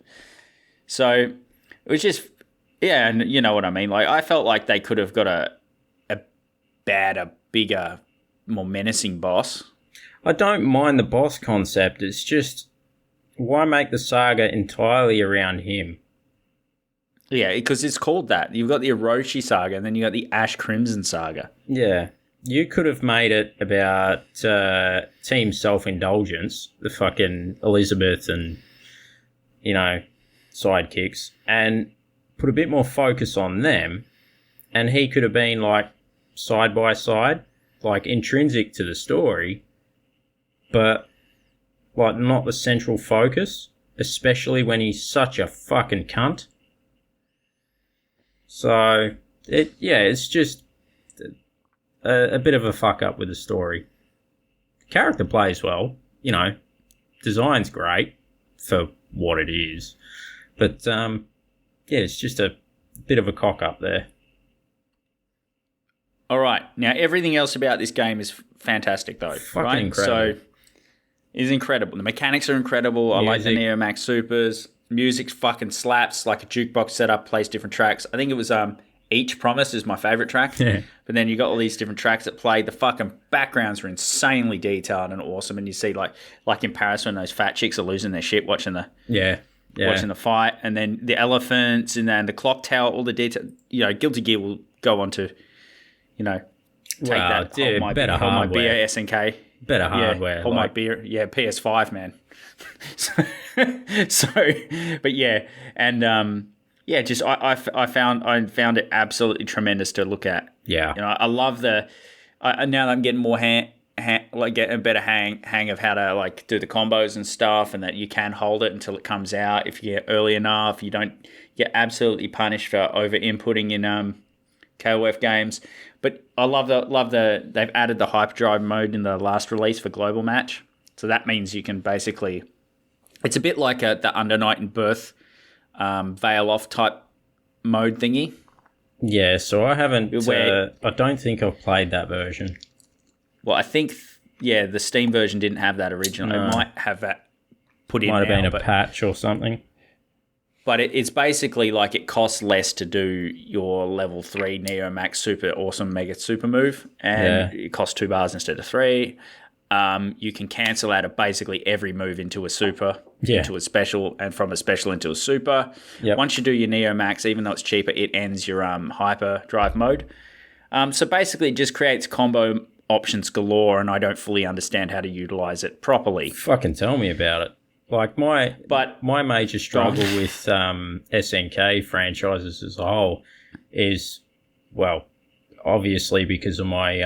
So it was just, and you know what I mean? Like I felt like they could have got a bigger, more menacing boss. I don't mind the boss concept. It's just, why make the saga entirely around him? Yeah, because it's called that. You've got the Orochi saga, and then you got the Ash Crimson saga. Yeah. You could have made it about Team Self-Indulgence, the fucking Elizabeth and, sidekicks, and put a bit more focus on them, and he could have been, like, side by side, like, intrinsic to the story, but, like, not the central focus, especially when he's such a fucking cunt. So, it's just a bit of a fuck up with the story. Character plays well, design's great for what it is, but, it's just a bit of a cock up there. All right, now everything else about this game is fantastic, though. Fucking incredible. So, it's incredible. The mechanics are incredible. I like the Neo Max Supers. Music fucking slaps, like a jukebox setup, plays different tracks. I think it was Each Promise is my favourite track. Yeah. But then you got all these different tracks that play. The fucking backgrounds are insanely detailed and awesome. And you see, like in Paris, when those fat chicks are losing their shit watching the watching the fight, and then the elephants, and then the clock tower, all the detail. Guilty Gear will go on to, take that. Dude, hold my beer, SNK. Better hardware. Hold my beer. Yeah, PS5, man. But yeah, and I found it absolutely tremendous to look at. Yeah, I love now that I'm getting more getting a better hang of how to like do the combos and stuff, and that you can hold it until it comes out if you get early enough. You don't get absolutely punished for over inputting in KOF games. But I love they've added the hyperdrive mode in the last release for global match. So that means you can basically, it's a bit like the Under Night and Birth veil off type mode thingy. Yeah, so I haven't, I don't think I've played that version. Well, I think, the Steam version didn't have that originally. It might have that put in now. Might have been a patch or something. But it's basically like it costs less to do your level 3 Neo Max Super Awesome Mega Super move, and it costs 2 bars instead of 3. You can cancel out of basically every move into a super, into a special, and from a special into a super. Yep. Once you do your Neo Max, even though it's cheaper, it ends your hyper drive mode. So basically it just creates combo options galore, and I don't fully understand how to utilize it properly. Fucking tell me about it. Like my major struggle with SNK franchises as a whole is, well, obviously because of my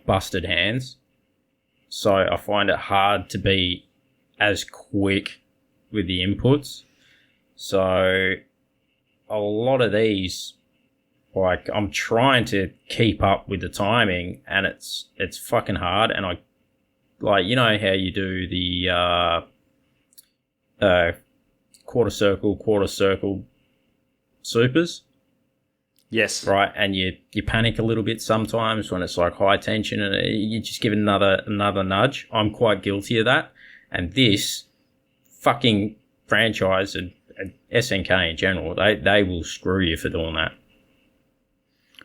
busted hands. So I find it hard to be as quick with the inputs. So a lot of these, like, I'm trying to keep up with the timing, and it's fucking hard. And I, like, you know how you do the quarter circle supers? Yes. Right, and you panic a little bit sometimes when it's like high tension, and you just give it another nudge. I'm quite guilty of that. And this fucking franchise and SNK in general, they will screw you for doing that.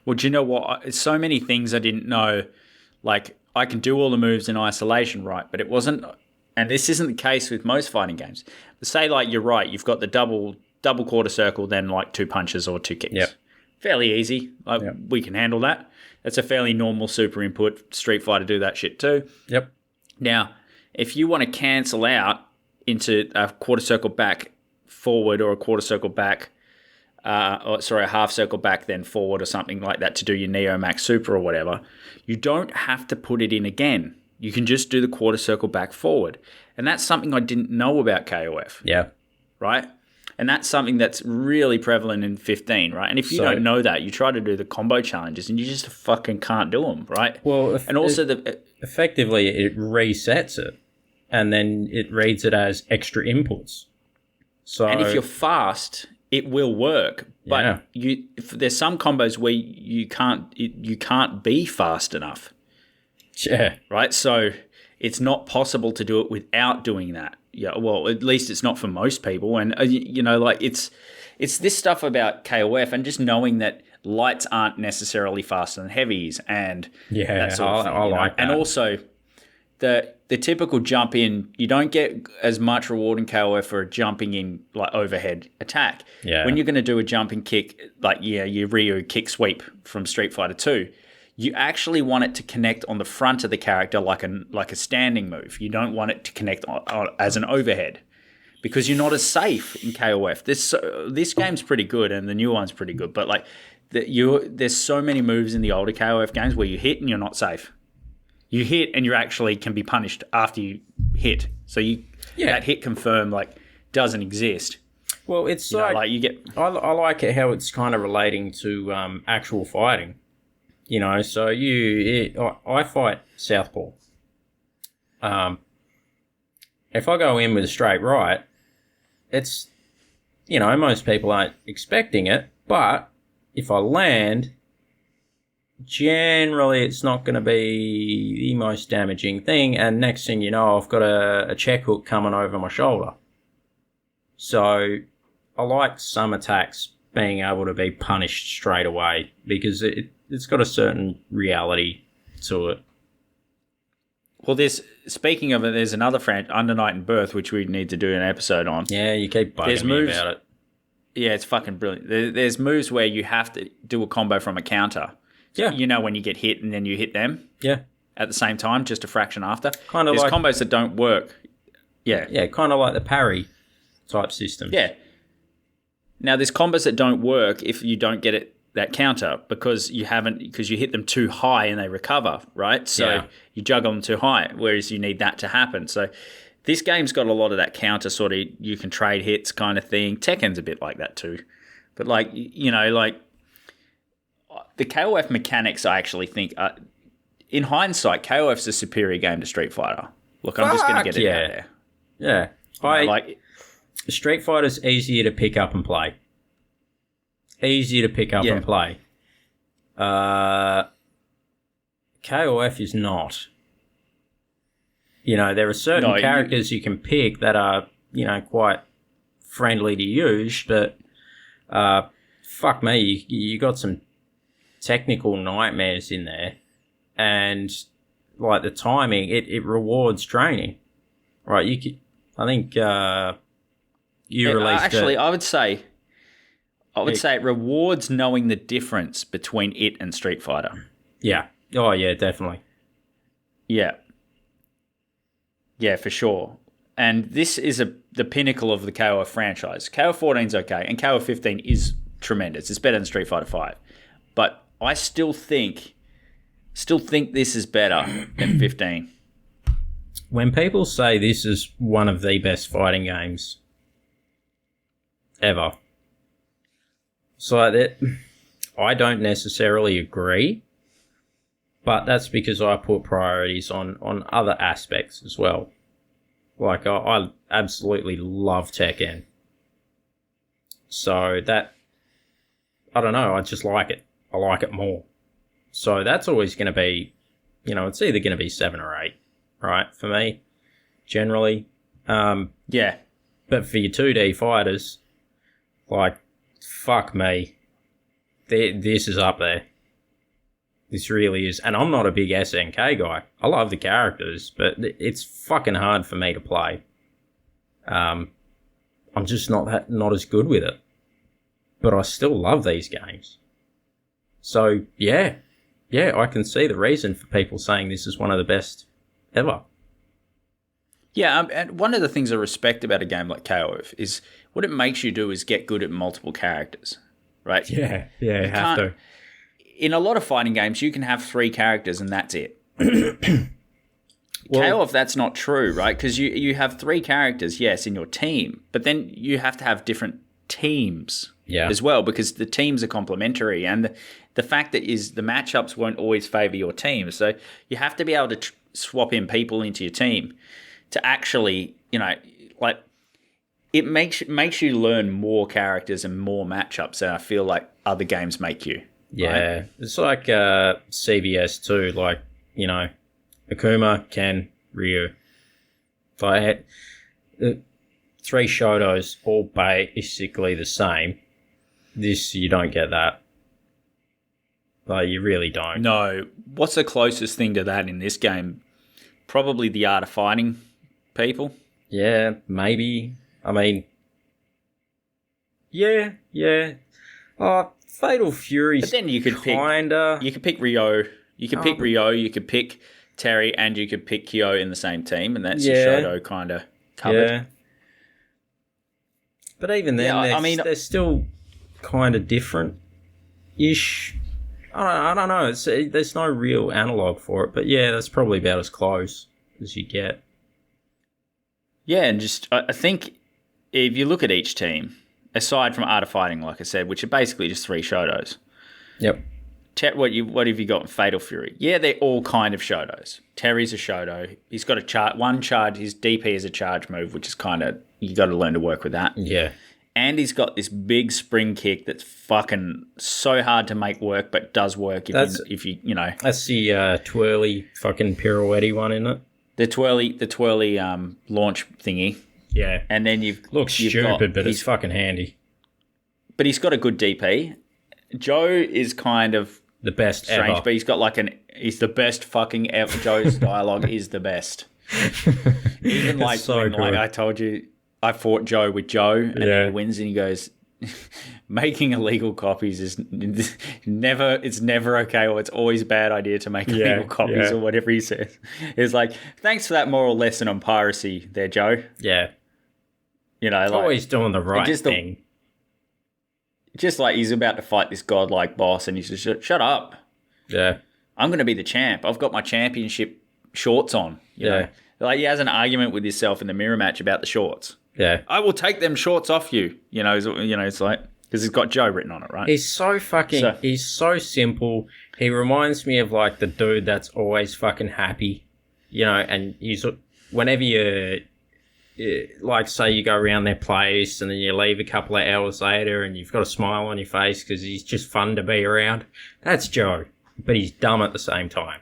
Well, do you know what? It's so many things I didn't know. Like, I can do all the moves in isolation, right? But it wasn't, and this isn't the case with most fighting games. But say, like, you're right, you've got the double double quarter circle, then like 2 punches or 2 kicks. Yep. Fairly easy. We can handle that. That's a fairly normal super input. Street Fighter do that shit too. Yep. Now, if you want to cancel out into a quarter circle back forward or a quarter circle back, a half circle back then forward or something like that to do your Neo Max Super or whatever, you don't have to put it in again. You can just do the quarter circle back forward. And that's something I didn't know about KOF. Yeah. Right? And that's something that's really prevalent in 15, right? And if you don't know that, you try to do the combo challenges and you just fucking can't do them, right? Well, and also effectively it resets it and then it reads it as extra inputs. So, and if you're fast, it will work. But there's some combos where you can't be fast enough. Yeah. Right? So it's not possible to do it without doing that. Yeah, well, at least it's not for most people. And, it's this stuff about KOF and just knowing that lights aren't necessarily faster than heavies and that sort of thing. I like that. And also, the typical jump in, you don't get as much reward in KOF for a jumping in, like, overhead attack. Yeah. When you're going to do a jumping kick, like, your Ryu kick sweep from Street Fighter 2, you actually want it to connect on the front of the character like a standing move. You don't want it to connect as an overhead because you're not as safe in KOF. This game's pretty good and the new one's pretty good, but like there's so many moves in the older KOF games where you hit and you're not safe. You hit and you actually can be punished after you hit. So that hit confirm like doesn't exist. Well, it's you get. I like it how it's kind of relating to actual fighting. So I fight southpaw. If I go in with a straight right, it's, most people aren't expecting it, but if I land, generally it's not going to be the most damaging thing, and next thing you know, I've got a check hook coming over my shoulder. So I like some attacks being able to be punished straight away because it's got a certain reality to it. Well, speaking of it, there's another Under Night and Birth, which we need to do an episode on. Yeah, you keep bugging me about it. Yeah, it's fucking brilliant. There's moves where you have to do a combo from a counter. Yeah. When you get hit and then you hit them. Yeah. At the same time, just a fraction after. There's combos that don't work. Yeah. Yeah, kind of like the parry type system. Yeah. Now, there's combos that don't work if you don't get that counter because you hit them too high and they recover, right? So you juggle them too high, whereas you need that to happen. So this game's got a lot of that counter sort of, you can trade hits kind of thing. Tekken's a bit like that too. But the KOF mechanics, I actually think, in hindsight, KOF's a superior game to Street Fighter. Look, I'm just going to get it out there. Yeah. Street Fighter's easier to pick up and play. And play. KOF is not. There are certain characters you can pick that are, quite friendly to use, but fuck me, you got some technical nightmares in there, and like the timing, it rewards training, right? I think you released. Actually, I would say it rewards knowing the difference between it and Street Fighter. Yeah. Oh yeah, definitely. Yeah. Yeah, for sure. And this is the pinnacle of the KOF franchise. KOF 14 is okay, and KOF 15 is tremendous. It's better than Street Fighter 5. But I still think this is better than 15. When people say this is one of the best fighting games ever, so that I don't necessarily agree, but that's because I put priorities on other aspects as well. Like I absolutely love Tekken, so that I don't know, I just like it. I like it more. So that's always going to be, it's either going to be 7 or 8, right? For me, generally. Yeah. But for your 2D fighters, like, fuck me. This is up there. This really is. And I'm not a big SNK guy. I love the characters, but it's fucking hard for me to play. I'm I'm just not as good with it. But I still love these games. So, yeah, I can see the reason for people saying this is one of the best ever. Yeah, and one of the things I respect about a game like KOF is what it makes you do is get good at multiple characters, right? Yeah, you have to. In a lot of fighting games, you can have 3 characters and that's it. Well, KOF, that's not true, right? Because you have 3 characters, yes, in your team, but then you have to have different teams as well, because the teams are complementary, and the fact that is the matchups won't always favour your team, so you have to be able to swap in people into your team to actually, like, it makes you learn more characters and more matchups than I feel like other games make you. Yeah, right? It's like CVS too, like, Akuma, Ken, Ryu. If I had 3 Shotos, all basically the same. This, you don't get that. Like, you really don't. No. What's the closest thing to that in this game? Probably the Art of Fighting people. Yeah, maybe. I mean, yeah. Oh, Fatal Fury. But then you could kinda... You could pick Ryo. You could pick Ryo. You could pick Terry, and you could pick Kyo in the same team, and that's your Shoto kind of covered. Yeah. But even then, they're still kind of different-ish. I don't know. There's no real analog for it, but yeah, that's probably about as close as you get. Yeah, and just I think if you look at each team, aside from Art of Fighting, like I said, which are basically just 3 Shotos. Yep. What have you got in Fatal Fury? Yeah, they're all kind of Shotos. Terry's a Shoto. He's got one charge. His DP is a charge move, which is kind of, you got to learn to work with that. Yeah. And he's got this big spring kick that's fucking so hard to make work, but does work if you. That's the twirly fucking pirouette one, isn't it? The twirly launch thingy. Yeah. And then you've stupid, but it's fucking handy. But he's got a good DP. Joe is kind of the best strange, ever. But he's got he's the best fucking ever. Joe's dialogue is the best. Even like I told you, I fought Joe with Joe, and then he wins, and he goes, making illegal copies is never okay, or it's always a bad idea to make illegal copies, or whatever he says. It's like, thanks for that moral lesson on piracy there, Joe. Yeah. Always doing the right thing. Just like he's about to fight this godlike boss, and he's just, shut up. Yeah. I'm going to be the champ. I've got my championship shorts on. You know? Like, he has an argument with himself in the mirror match about the shorts. Yeah. I will take them shorts off you. It's like, because he's got Joe written on it, right? He's he's so simple. He reminds me of like the dude that's always fucking happy, and he's, whenever you, like, say you go around their place and then you leave a couple of hours later and you've got a smile on your face because he's just fun to be around. That's Joe, but he's dumb at the same time.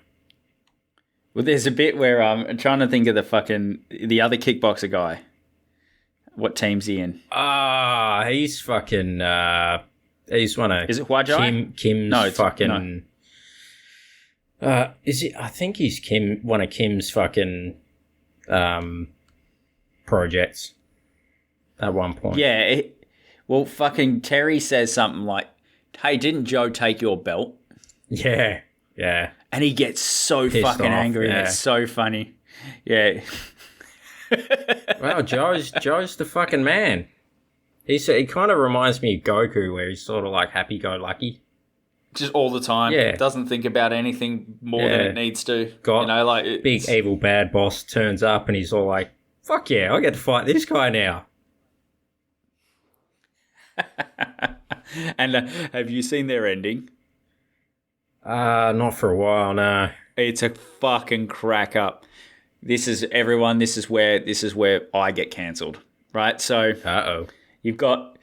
Well, there's a bit where I'm trying to think of the other kickboxer guy. What team's he in? He's fucking, he's one of... Is it Huajai? Kim's no, fucking... No. Is it? I think he's one of Kim's fucking, projects at one point. Yeah. Well, fucking Terry says something like, hey, didn't Joe take your belt? Yeah. And he gets so pissed fucking off, angry. And it's so funny. Yeah. Wow, Joe's the fucking man. He kind of reminds me of Goku, where he's sort of like happy-go-lucky. Just all the time. Yeah. Doesn't think about anything more than it needs to. Big evil bad boss turns up and he's all like, fuck yeah, I get to fight this guy now. And have you seen their ending? Not for a while, no. It's a fucking crack up. This is where I get cancelled, right? So you've got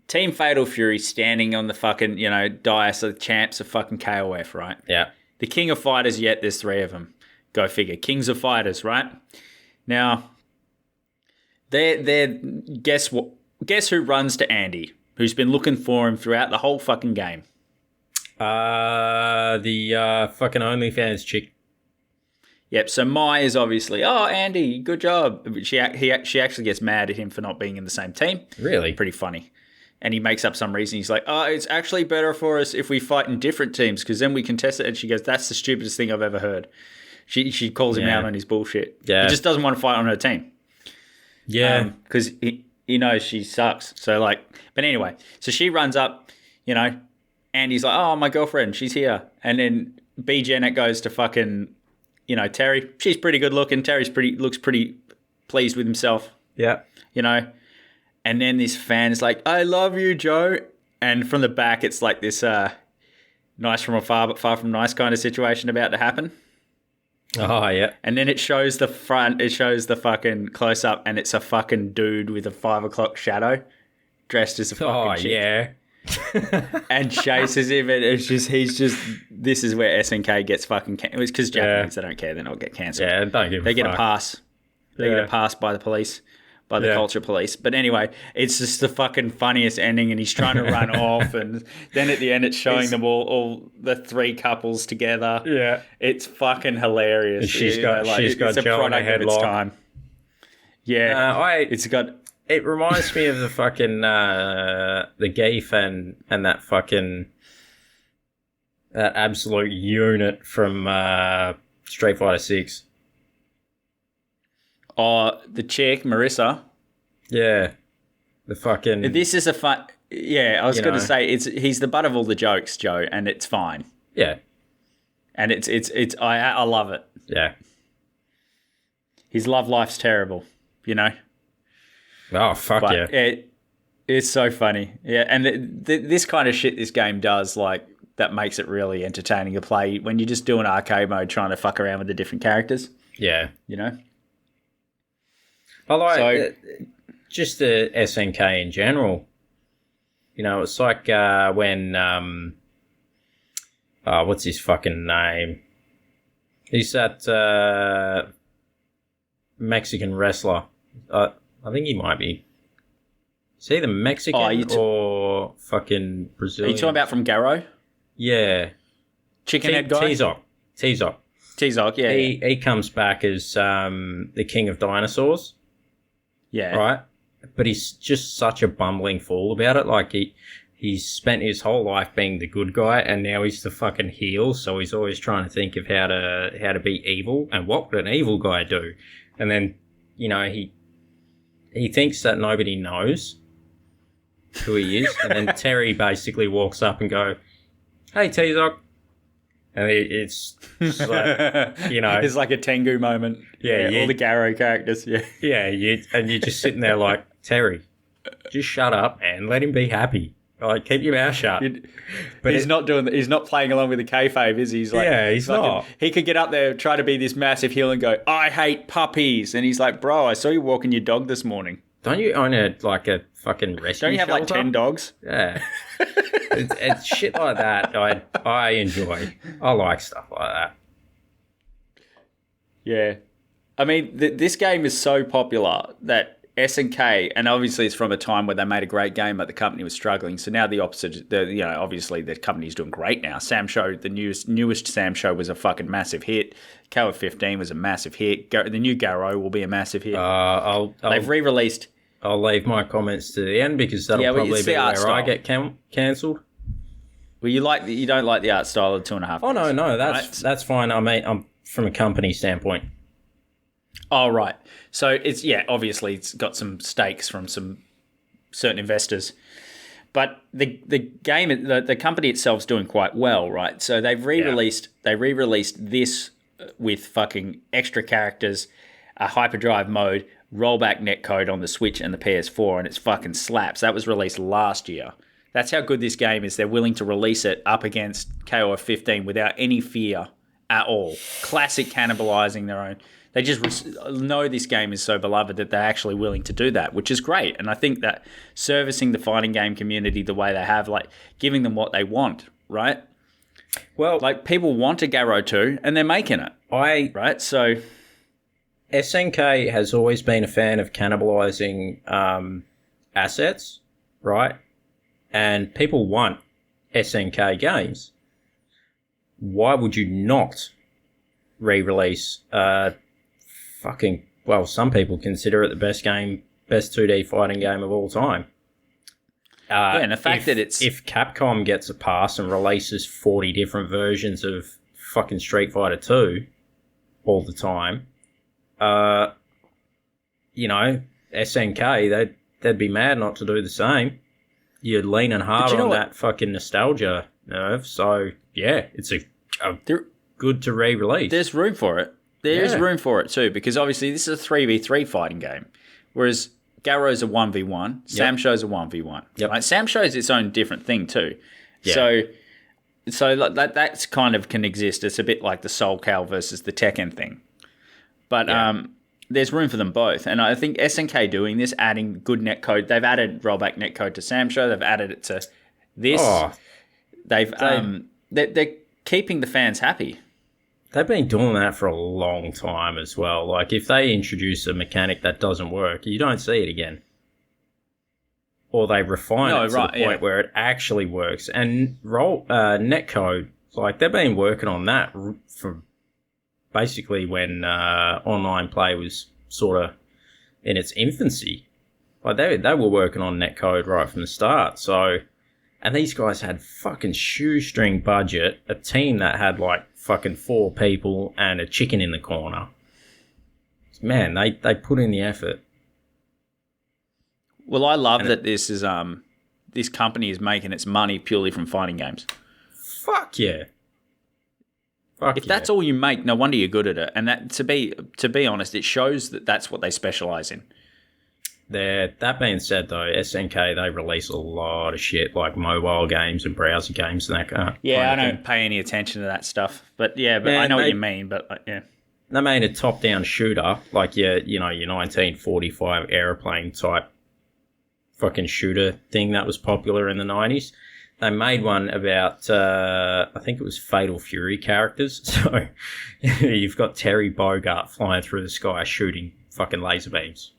Team Fatal Fury standing on the fucking, dais of the champs of fucking KOF, right? Yeah. The King of Fighters, yet there's 3 of them. Go figure. Kings of Fighters, right? Now, they're guess who runs to Andy, who's been looking for him throughout the whole fucking game? The fucking OnlyFans chick. Yep. So Mai is obviously, oh, Andy, good job. But she actually gets mad at him for not being in the same team. Really? Pretty funny. And he makes up some reason. He's like, oh, it's actually better for us if we fight in different teams because then we can test it. And she goes, that's the stupidest thing I've ever heard. She calls him out on his bullshit. Yeah. He just doesn't want to fight on her team. Yeah. Because he knows she sucks. So, like, but anyway, so she runs up, and he's like, oh, my girlfriend, she's here. And then B. Janet goes to fucking, Terry. She's pretty good looking. Terry's looks pretty pleased with himself. Yeah. And then this fan is like, I love you, Joe. And from the back, it's like this nice from afar, but far from nice kind of situation about to happen. Oh, yeah. And then it shows the front, it shows the fucking close up, and it's a fucking dude with a 5 o'clock shadow dressed as a fucking chick. Yeah. And chases him, and this is where SNK gets fucking cancelled. It's because Japanese, they don't care, then I'll get cancelled. Yeah, don't give a fuck. They get a pass. They get a pass by the police. By the culture police. But anyway, it's just the fucking funniest ending, and he's trying to run off, and then at the end it's showing them all the three couples together. Yeah. It's fucking hilarious. And she's got it's Joe in a headlock. Yeah. It reminds me of the fucking the Geef and that fucking that absolute unit from Street Fighter 6. Oh, the chick, Marissa. Yeah. The fucking... This is a fun... Yeah, I was going to say, he's the butt of all the jokes, Joe, and it's fine. Yeah. And I love it. Yeah. His love life's terrible, Oh, fuck but yeah. It's so funny. Yeah, and this kind of shit this game does, like, that makes it really entertaining to play when you just do an arcade mode trying to fuck around with the different characters. Yeah. I like just the SNK in general. It's like when what's his fucking name? He's that Mexican wrestler. I think he might be. Is he the Mexican or fucking Brazilian? Are you talking about from Garrow? Yeah. Chicken head guy? T-Zoc, yeah. He comes back as the king of dinosaurs. Yeah. Right? But he's just such a bumbling fool about it. Like, he's spent his whole life being the good guy, and now he's the fucking heel, so he's always trying to think of how to be evil, and what would an evil guy do? And then, he thinks that nobody knows who he is, and then Terry basically walks up and go, hey, T-Zoc. And it's just like, It's like a Tengu moment. Yeah, all the Garrow characters, yeah. Yeah, you're just sitting there like, Terry, just shut up and let him be happy. Like, keep your mouth shut. But he's not playing along with the kayfabe, is he? He's like, he's not. He could get up there, try to be this massive heel and go, I hate puppies. And he's like, bro, I saw you walking your dog this morning. Don't you own a fucking rescue Don't you have shelter? like 10 dogs? Yeah. it's shit like that I enjoy. I like stuff like that. Yeah. I mean, this game is so popular that SNK, and obviously it's from a time where they made a great game, but the company was struggling. So now the opposite, obviously the company's doing great now. Sam Show, the newest Sam Show was a fucking massive hit. XIII was a massive hit. The new Garrow will be a massive hit. They've re-released. I'll leave my comments to the end because that'll probably be where I get cancelled. Well, you don't like the art style of 2.5. Oh no, that's fine. I mean, I'm from a company standpoint. Oh right, so obviously it's got some stakes from some certain investors, but the game, the company itself's doing quite well, right? So they've re-released this with fucking extra characters, a hyperdrive mode, rollback netcode on the Switch and the PS4, and it's fucking slaps. That was released last year. That's how good this game is. They're willing to release it up against KOF 15 without any fear at all. Klassic cannibalizing their own. They just know this game is so beloved that they're actually willing to do that, which is great. And I think that servicing the fighting game community the way they have, like giving them what they want, right? Well, like people want a Garrow 2 and they're making it. Right? So SNK has always been a fan of cannibalizing assets, right? And people want SNK games. Why would you not re-release. Fucking, well, some people consider it the best 2D fighting game of all time. And the fact that if Capcom gets a pass and releases 40 different versions of fucking Street Fighter 2 all the time, SNK, they'd be mad not to do the same. You're leaning hard on that fucking nostalgia nerve. So, yeah, it's good to re-release. There's room for it. There's room for it too, because obviously this is a 3v3 fighting game, whereas Garrow's a 1v1, Sam Show's a 1v1. Yep. Like, Sam Show's its own different thing too. Yeah. So like, that's kind of can exist. It's a bit like the Soul Cal versus the Tekken thing. But there's room for them both. And I think SNK doing this, adding good netcode, they've added rollback netcode to Sam Show, they've added it to this. They're keeping the fans happy. They've been doing that for a long time as well. Like, if they introduce a mechanic that doesn't work, you don't see it again. Or they refine it to the point where it actually works. And netcode, like, they've been working on that from basically when online play was sort of in its infancy. Like, they were working on netcode right from the start. So, and these guys had fucking shoestring budget, a team that had like fucking 4 people and a chicken in the corner. Man, they put in the effort. Well, I love that this is this company is making its money purely from fighting games. Fuck yeah. If that's all you make, no wonder you're good at it. And that, to be honest, it shows that that's what they specialize in. That being said, though, SNK, they release a lot of shit, like mobile games and browser games and that kind of thing. I don't pay any attention to that stuff. But I know what you mean. But yeah. They made a top-down shooter, like your 1945 aeroplane type fucking shooter thing that was popular in the 90s. They made one about, I think it was Fatal Fury characters. So you've got Terry Bogard flying through the sky shooting fucking laser beams.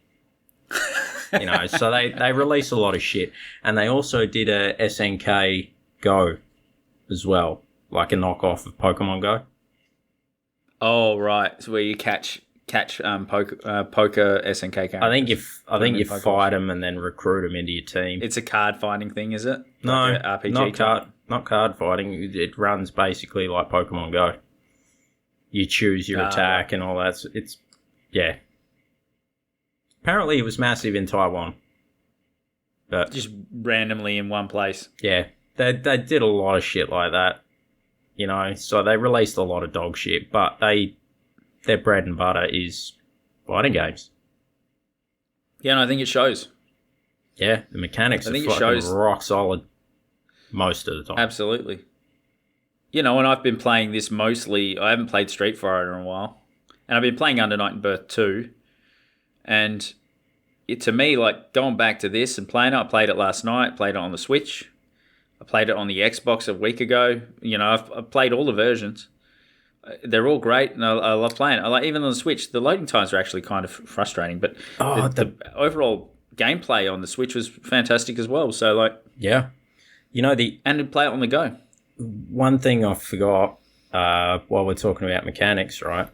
So they release a lot of shit. And they also did a SNK Go as well, like a knockoff of Pokemon Go. Oh, right. So where you catch poker SNK characters. I think you fight them and then recruit them into your team. It's a card fighting thing, is it? No, like RPG not card fighting. It runs basically like Pokemon Go. You choose your attack and all that. Yeah. Apparently, it was massive in Taiwan. But just randomly in one place. Yeah, they did a lot of shit like that. So they released a lot of dog shit, but their bread and butter is fighting games. Yeah, and I think it shows. Yeah, the mechanics are fucking rock solid most of the time. Absolutely. And I've been playing this mostly. I haven't played Street Fighter in a while. And I've been playing Under Night and Birth 2. And to me, like, going back to this and playing it, I played it last night, played it on the Switch. I played it on the Xbox a week ago. I've played all the versions. They're all great, and I love playing it. I like, even on the Switch, the loading times are actually kind of frustrating, but the overall gameplay on the Switch was fantastic as well. So, like, yeah, and to play it on the go. One thing I forgot while we're talking about mechanics, right,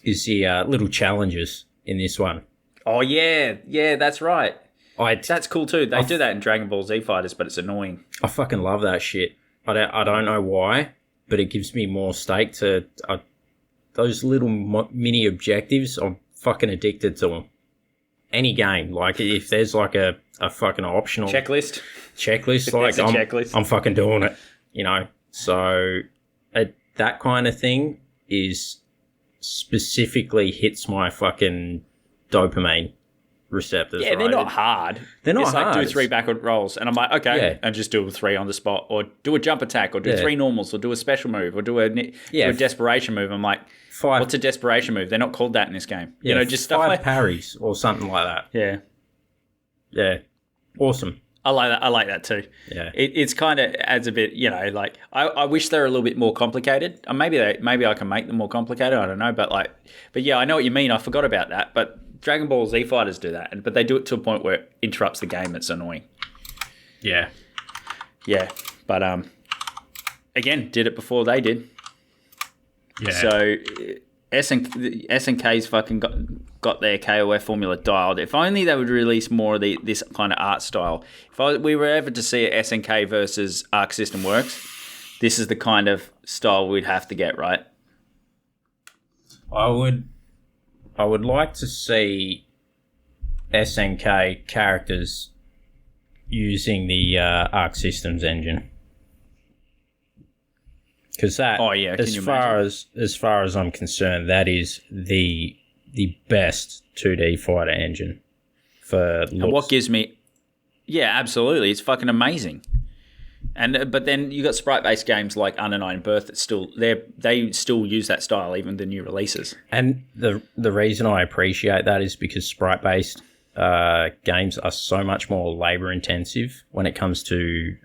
is the little challenges in this one. Oh yeah, that's right. That's cool too. They do that in Dragon Ball Z Fighters, but it's annoying. I fucking love that shit. I don't know why, but it gives me more stake to those little mini objectives. I'm fucking addicted to them. Any game, like if there's like a fucking optional checklist, like I'm fucking doing it. So that kind of thing is specifically hits my fucking dopamine receptors. Yeah, they're not hard. They're not it's hard. Like do 3 backward rolls, and I'm like, okay, and just do 3 on the spot, or do a jump attack, or do 3 normals, or do a special move, or do a desperation move. I'm like, what's a desperation move? They're not called that in this game. Yeah, just 5 stuff like parries or something like that. Yeah, awesome. I like that too. Yeah, it's kind of adds a bit. Like I wish they were a little bit more complicated. Maybe I can make them more complicated. I don't know, but yeah, I know what you mean. I forgot about that, but Dragon Ball Z Fighters do that, but they do it to a point where it interrupts the game. It's annoying. Yeah, but again, did it before they did. Yeah. So SNK's fucking got their KOF formula dialed. If only they would release more of this kind of art style. If we were ever to see a SNK versus Arc System Works, this is the kind of style we'd have to get, right? I would like to see SNK characters using the Arc Systems engine. Because that, as far as I'm concerned, that is the best 2D fighter engine for looks. And what gives me, yeah, absolutely, it's fucking amazing. And but then you got sprite-based games like Unundermined Birth that they still use that style, even the new releases. And the reason I appreciate that is because sprite-based games are so much more labor intensive when it comes to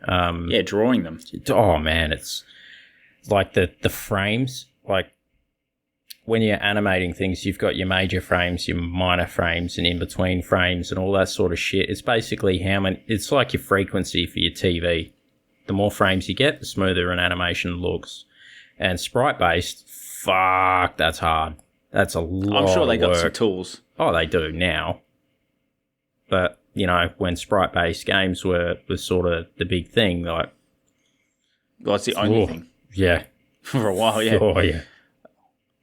drawing them. Oh man, it's like the frames, like when you're animating things, you've got your major frames, your minor frames, and in between frames, and all that sort of shit. It's basically it's like your frequency for your TV. The more frames you get, the smoother an animation looks. And sprite based, fuck, that's hard. That's a lot. I'm sure they got work. some tools. Oh, they do now. But when sprite based games were sort of the big thing, like, well, it's the only thing. Yeah. For a while, yeah. Oh, yeah.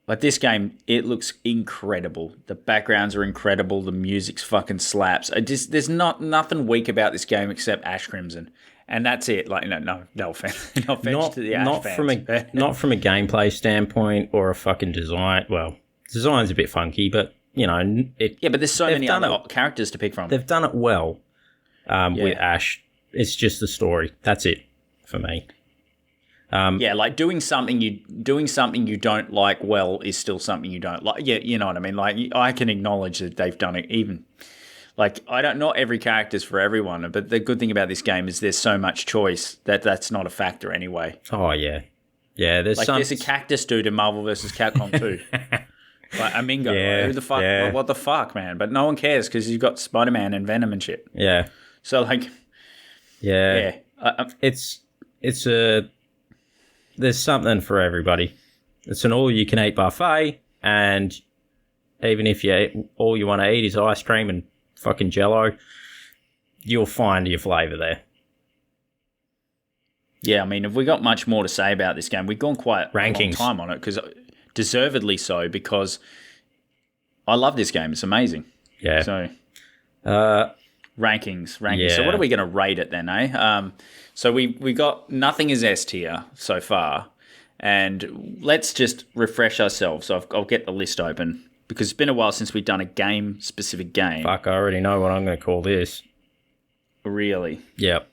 But this game, it looks incredible. The backgrounds are incredible. The music's fucking slaps. There's nothing weak about this game except Ash Crimson. And that's it. Like, no offense. No offense to the Ash fans. Not from a gameplay standpoint or a fucking design. Well, design's a bit funky, but, yeah, but there's so many other characters to pick from. They've done it well with Ash. It's just the story. That's it for me. Like doing something you don't like well is still something you don't like. Yeah, you know what I mean. Like I can acknowledge that they've done it. Even like not every character's for everyone, but the good thing about this game is there's so much choice that's not a factor anyway. Oh yeah, yeah. There's a cactus dude in Marvel vs. Capcom 2. Like Amingo. Yeah, who the fuck? yeah. What the fuck, man? But no one cares because you've got Spider-Man and Venom and shit. Yeah. So like, yeah. There's something for everybody. It's an all-you-can-eat buffet, and even if all you want to eat is ice cream and fucking Jell-O, you'll find your flavour there. Yeah, I mean, have we got much more to say about this game? We've gone quite a long time on it, because deservedly so, because I love this game. It's amazing. Yeah. So, rankings. Yeah. So what are we going to rate it then, eh? So we got nothing is S tier so far, and let's just refresh ourselves. So I'll get the list open because it's been a while since we've done a specific game. Fuck, I already know what I'm going to call this. Really? Yep.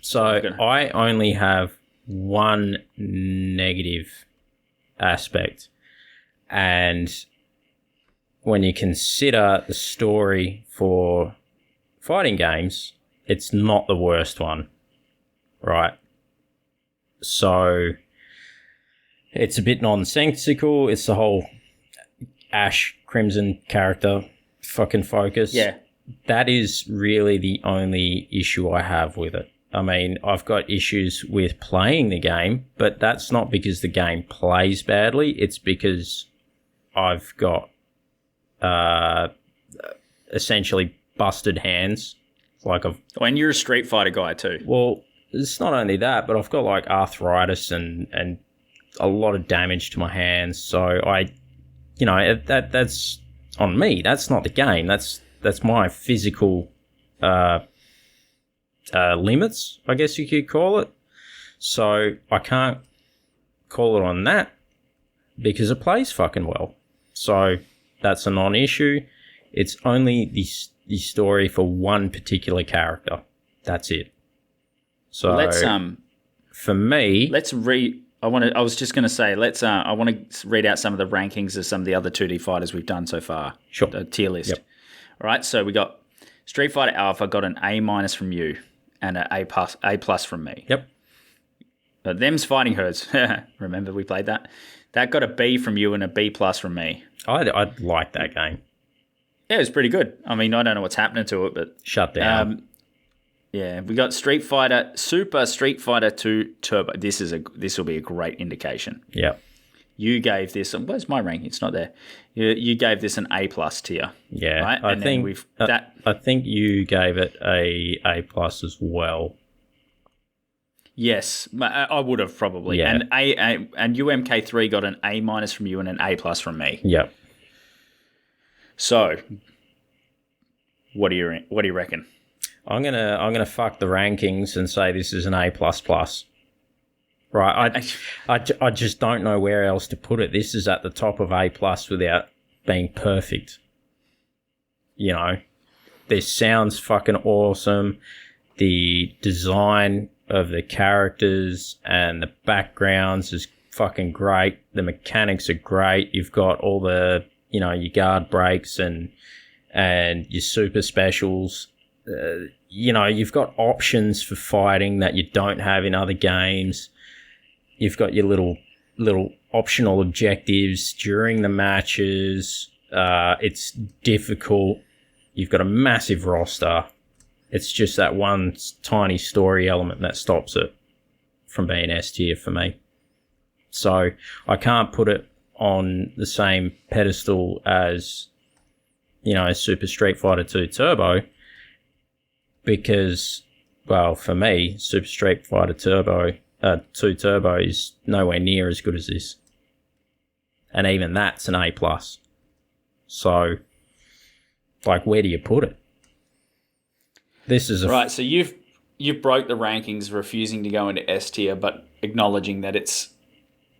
So I only have one negative aspect, and when you consider the story for fighting games, it's not the worst one. Right. So it's a bit nonsensical. It's the whole Ash Crimson character fucking focus. Yeah. That is really the only issue I have with it. I mean, I've got issues with playing the game, but that's not because the game plays badly. It's because I've got essentially busted hands. And you're a Street Fighter guy too. Well, it's not only that, but I've got like arthritis and a lot of damage to my hands. So that's on me. That's not the game. That's my physical limits, I guess you could call it. So I can't call it on that because it plays fucking well. So that's a non-issue. It's only the story for one particular character. That's it. So let's for me, I was just going to say I want to read out some of the rankings of some of the other 2D fighters we've done so far. Sure. The tier list. Yep. All right, so we got Street Fighter Alpha got an A- from you and an A+ from me. Yep. But Them's Fighting Herds. Remember we played that? That got a B from you and a B+ from me. I like that game. Yeah, it was pretty good. I mean, I don't know what's happening to it, but shut down. Yeah, we got Super Street Fighter 2 Turbo. This will be a great indication. Yeah. you gave this. Where's my ranking? It's not there. You gave this an A+ tier. Yeah, right? I think you gave it a plus as well. Yes, I would have probably. Yeah. And UMK3 got an A- from you and an A+ from me. Yep. So, what do you reckon? I'm gonna fuck the rankings and say this is an A++. Right, I just don't know where else to put it. This is at the top of A+ without being perfect. You know, this sounds fucking awesome. The design of the characters and the backgrounds is fucking great. The mechanics are great. You've got all the, your guard breaks and your super specials. You've got options for fighting that you don't have in other games. You've got your little optional objectives during the matches. It's difficult. You've got a massive roster. It's just that one tiny story element that stops it from being S tier for me. So I can't put it on the same pedestal as, Super Street Fighter 2 Turbo because, well, for me, Super Street Fighter 2 Turbo is nowhere near as good as this. And even that's an A+. So, where do you put it? This is right. So you've broke the rankings, refusing to go into S tier, but acknowledging that it's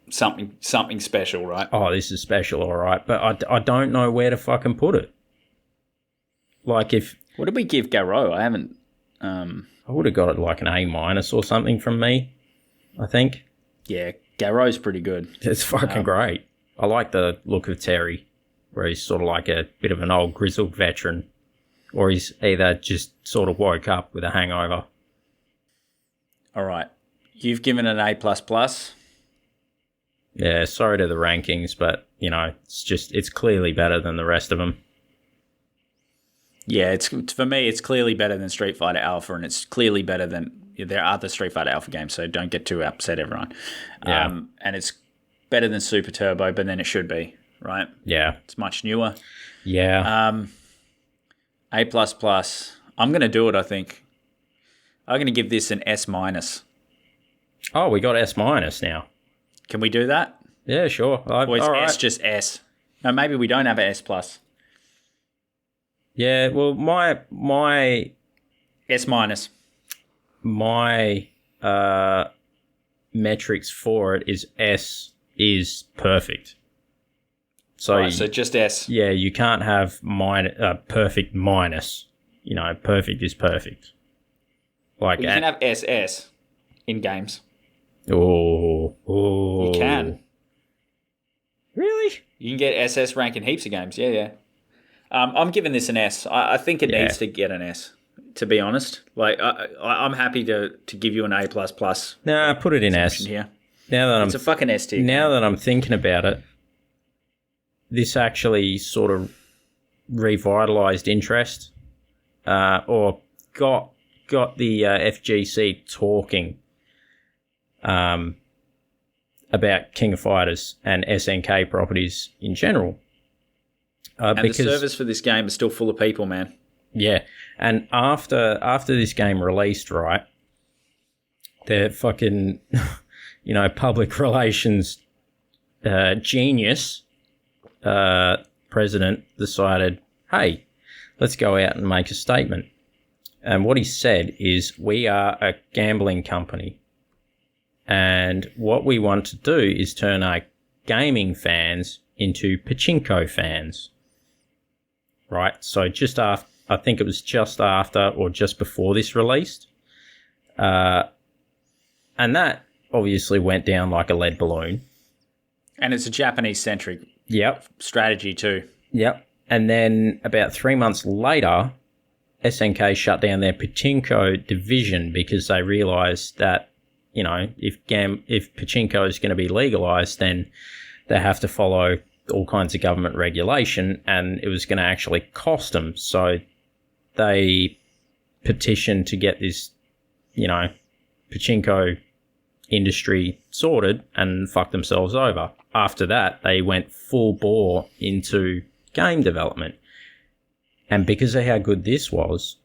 something special, right? Oh, this is special, all right. But I don't know where to fucking put it. What did we give Garou? I haven't. I would have got it like an A- or something from me, I think. Yeah, Garou's pretty good. It's fucking great. I like the look of Terry, where he's sort of like a bit of an old grizzled veteran. Or he's either just sort of woke up with a hangover. All right. You've given it an A++. Yeah, sorry to the rankings, but, it's clearly better than the rest of them. Yeah, for me, it's clearly better than Street Fighter Alpha, and it's clearly better than there are other Street Fighter Alpha games, so don't get too upset, everyone. Yeah. And it's better than Super Turbo, but then it should be, right? Yeah. It's much newer. Yeah. A++. I'm going to do it, I think. I'm going to give this an S-. Oh, we got S- now. Can we do that? Yeah, sure. Or is all S right. just S? No, maybe we don't have an S+. Yeah, well, my S-. My metrics for it is S is perfect. So, right, so just S. Yeah, you can't have perfect minus. Perfect is perfect. You can have SS in games. Oh. You can. Really? You can get SS rank in heaps of games. Yeah. I'm giving this an S. I think it needs to get an S, to be honest. I'm happy to give you an A++. Nah, put it in S. Here. It's a fucking S tier. Now that I'm thinking about it, this actually sort of revitalized interest, or got the FGC talking about King of Fighters and SNK properties in general. And the servers for this game are still full of people, man. Yeah, and after this game released, right, the fucking public relations genius president decided, hey, let's go out and make a statement. And what he said is, we are a gambling company, and what we want to do is turn our gaming fans into pachinko fans. Right, so just after, I think it was just after or just before this released, and that obviously went down like a lead balloon. And it's a Japanese-centric strategy too. Yep. And then about 3 months later, SNK shut down their pachinko division because they realised that, if pachinko is going to be legalised, then they have to follow all kinds of government regulation, and it was going to actually cost them. So they petitioned to get this, pachinko industry sorted and fucked themselves over. After that, they went full bore into game development. And because of how good this was,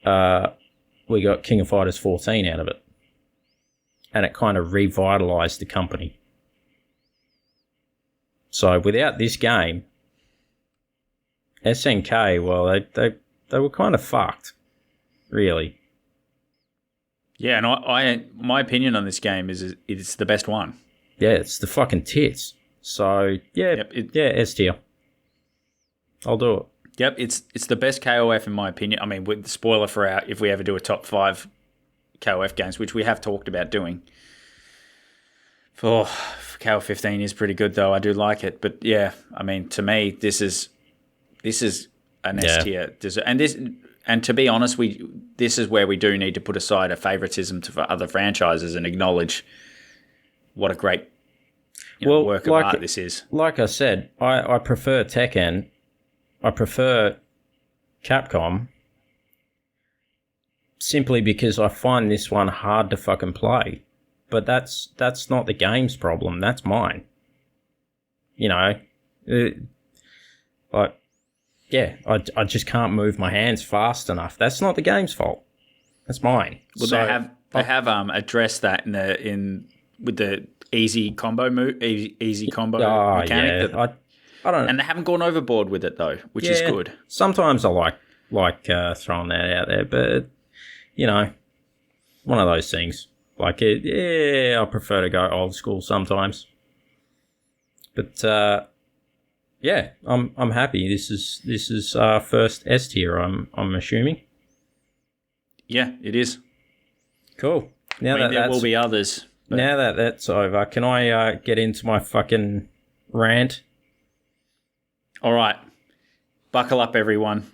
we got King of Fighters 14 out of it. And it kind of revitalized the company. So without this game, SNK, well, they were kind of fucked, really. Yeah, and I my opinion on this game is it's the best one. Yeah, it's the fucking tits. So, yeah, S tier. I'll do it. Yep, it's the best KOF in my opinion. I mean, with the spoiler for if we ever do a top 5 KOF games, which we have talked about doing. For KOF 15 is pretty good though. I do like it, but yeah, I mean, to me, this is an S tier. And to be honest, this is where we do need to put aside a favoritism for other franchises and acknowledge what a great work of art this is. Like I said, I prefer Tekken. I prefer Capcom simply because I find this one hard to fucking play. But that's not the game's problem. That's mine. I just can't move my hands fast enough. That's not the game's fault. That's mine. Well, so, they have addressed that with the easy combo mechanic. Yeah. I don't. And they haven't gone overboard with it though, which is good. Sometimes I like throwing that out there, but one of those things. Like it, I prefer to go old school sometimes. But I'm happy. This is first S tier. I'm assuming. Yeah, it is. Cool. There will be others. But now that that's over, can I get into my fucking rant? All right, buckle up, everyone.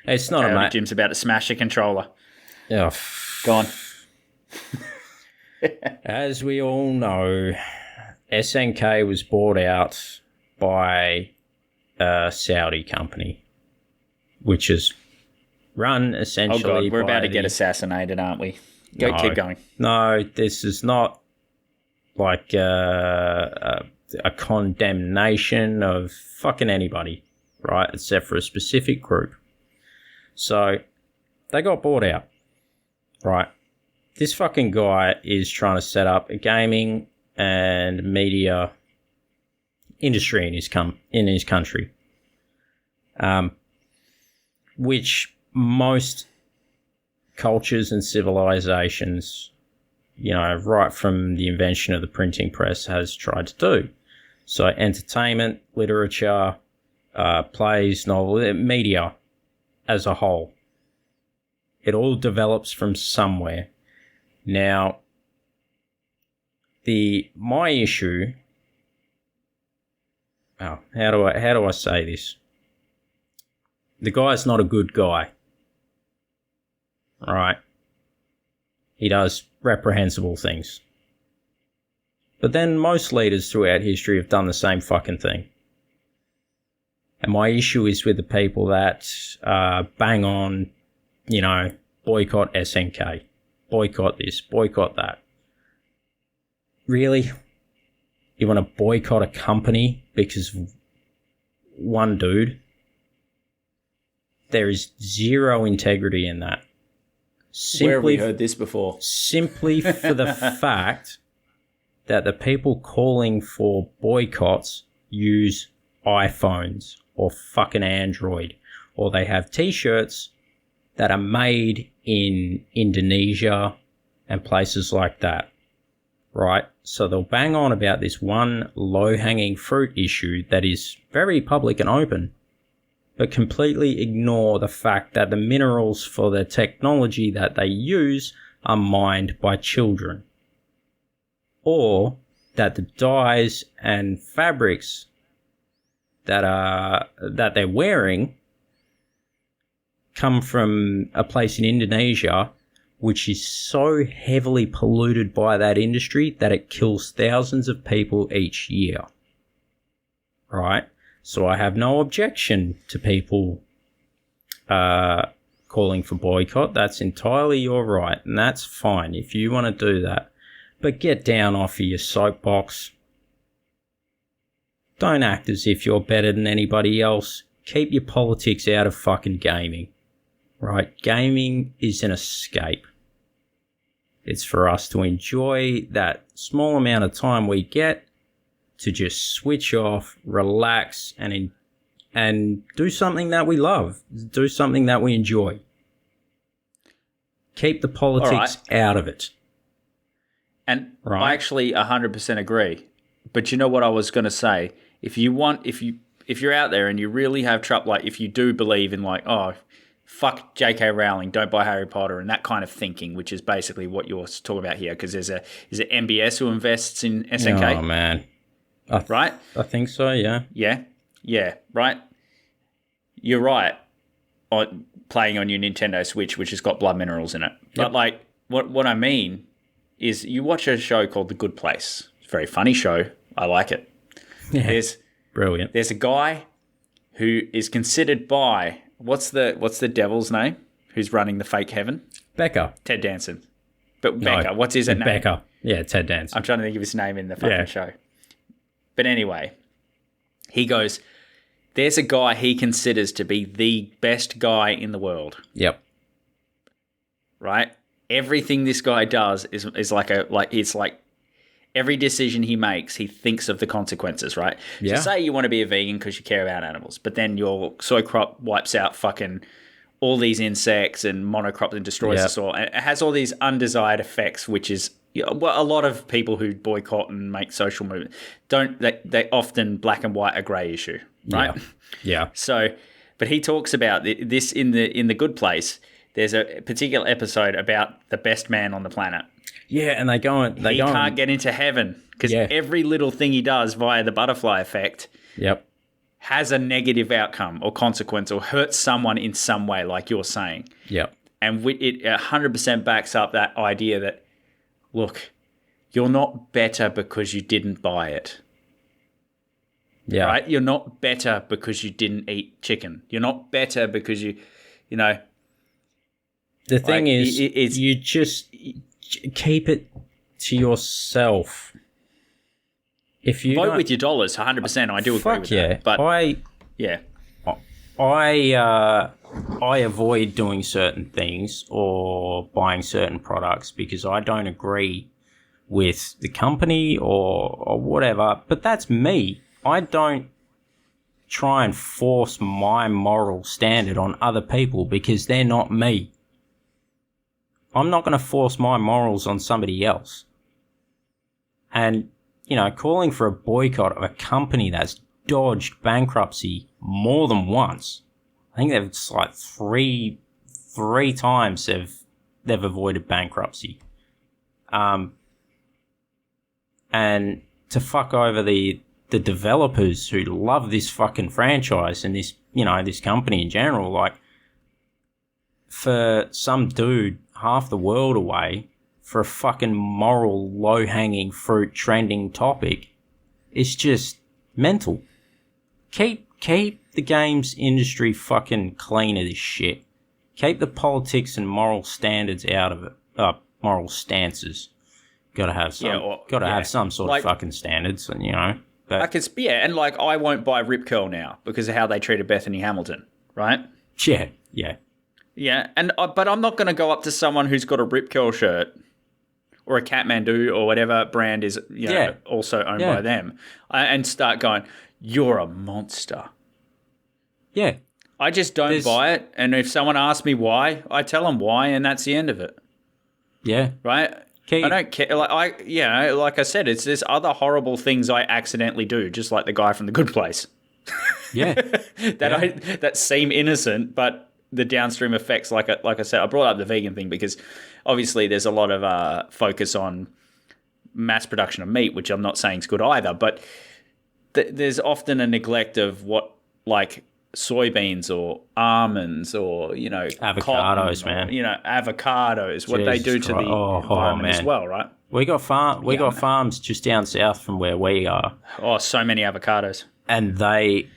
It's not a mate. Jim's about to smash a controller. Yeah, go on. As we all know, SNK was bought out by a Saudi company, which is run essentially. Oh God, we're about to get assassinated, aren't we? Keep going. No, this is not like a condemnation of fucking anybody, right? Except for a specific group. So they got bought out, right? This fucking guy is trying to set up a gaming and media industry in his country, which most cultures and civilizations, right from the invention of the printing press, has tried to do. So entertainment, literature, plays, novels, media as a whole, it all develops from somewhere. Now, my issue. Oh, how do I say this? The guy's not a good guy. All right. He does reprehensible things. But then most leaders throughout history have done the same fucking thing. And my issue is with the people that bang on, boycott SNK. Boycott this, boycott that. Really? You want to boycott a company because of one dude? There is zero integrity in that. Where have we heard this before? Simply for the fact that the people calling for boycotts use iPhones or fucking Android, or they have t-shirts that are made in Indonesia and places like that, right? So they'll bang on about this one low-hanging fruit issue that is very public and open, but completely ignore the fact that the minerals for the technology that they use are mined by children, or that the dyes and fabrics that they're wearing come from a place in Indonesia which is so heavily polluted by that industry that it kills thousands of people each year. Right? So I have no objection to people calling for boycott. That's entirely your right, and that's fine if you want to do that. But get down off of your soapbox. Don't act as if you're better than anybody else. Keep your politics out of fucking gaming. Right? Gaming is an escape. It's for us to enjoy that small amount of time we get to just switch off, relax, and do something that we love. Do something that we enjoy. Keep the politics out of it. And I actually 100% agree. But you know what I was going to say? If you're out there and you really have trouble, like if you do believe in like, oh, fuck J.K. Rowling, don't buy Harry Potter and that kind of thinking, which is basically what you're talking about here, because is it MBS who invests in SNK? Oh, man. Right? I think so, yeah. Yeah, right? You're right on playing on your Nintendo Switch, which has got blood minerals in it. But like, what I mean is you watch a show called The Good Place. It's a very funny show. I like it. Yeah, brilliant. There's a guy who is considered by... What's the devil's name? Who's running the fake heaven? Becker. Ted Danson. But Becker, what's his name? Becker. Yeah, Ted Danson. I'm trying to think of his name in the fucking show. But anyway, he goes, there's a guy he considers to be the best guy in the world. Yep. Right? Everything this guy does is it's like every decision he makes, he thinks of the consequences, right? Yeah. So say you want to be a vegan because you care about animals, but then your soy crop wipes out fucking all these insects and monocrops and destroys the soil. And it has all these undesired effects, which is a lot of people who boycott and make social movement they often black and white a grey issue, right? Yeah. So, but he talks about this in the Good Place. There's a particular episode about the best man on the planet. Yeah, and he can't get into heaven because every little thing he does via the butterfly effect has a negative outcome or consequence or hurts someone in some way, like you're saying. Yep. And it 100% backs up that idea that, look, you're not better because you didn't buy it. Yeah. Right? You're not better because you didn't eat chicken. You're not better because you know. The thing is, you just... keep it to yourself. If you vote with your dollars, 100%. I do agree with that. But I avoid doing certain things or buying certain products because I don't agree with the company or whatever. But that's me. I don't try and force my moral standard on other people because they're not me. I'm not going to force my morals on somebody else. And, calling for a boycott of a company that's dodged bankruptcy more than once. I think it's like three times they've avoided bankruptcy. And to fuck over the developers who love this fucking franchise and this, this company in general, like, for some dude half the world away for a fucking moral low-hanging fruit trending topic, it's just mental. Keep the games industry fucking clean of this shit. Keep the politics and moral standards out of it. Moral stances. Gotta have some. Have some sort of fucking standards, and But and like I won't buy Rip Curl now because of how they treated Bethany Hamilton, right? Yeah. Yeah, but I'm not going to go up to someone who's got a Rip Curl shirt or a Kathmandu or whatever brand is also owned by them and start going, you're a monster. Yeah. I just don't buy it, and if someone asks me why, I tell them why, and that's the end of it. Yeah. Right? I don't care. Like I said, there's other horrible things I accidentally do, just like the guy from The Good Place. Yeah. that seem innocent, but the downstream effects, like I said, I brought up the vegan thing because obviously there's a lot of focus on mass production of meat, which I'm not saying is good either, but there's often a neglect of what, like, soybeans or almonds or, avocados, cotton, man. Avocados, what they do to the environment as well, right? We got farms just down south from where we are. Oh, so many avocados. And they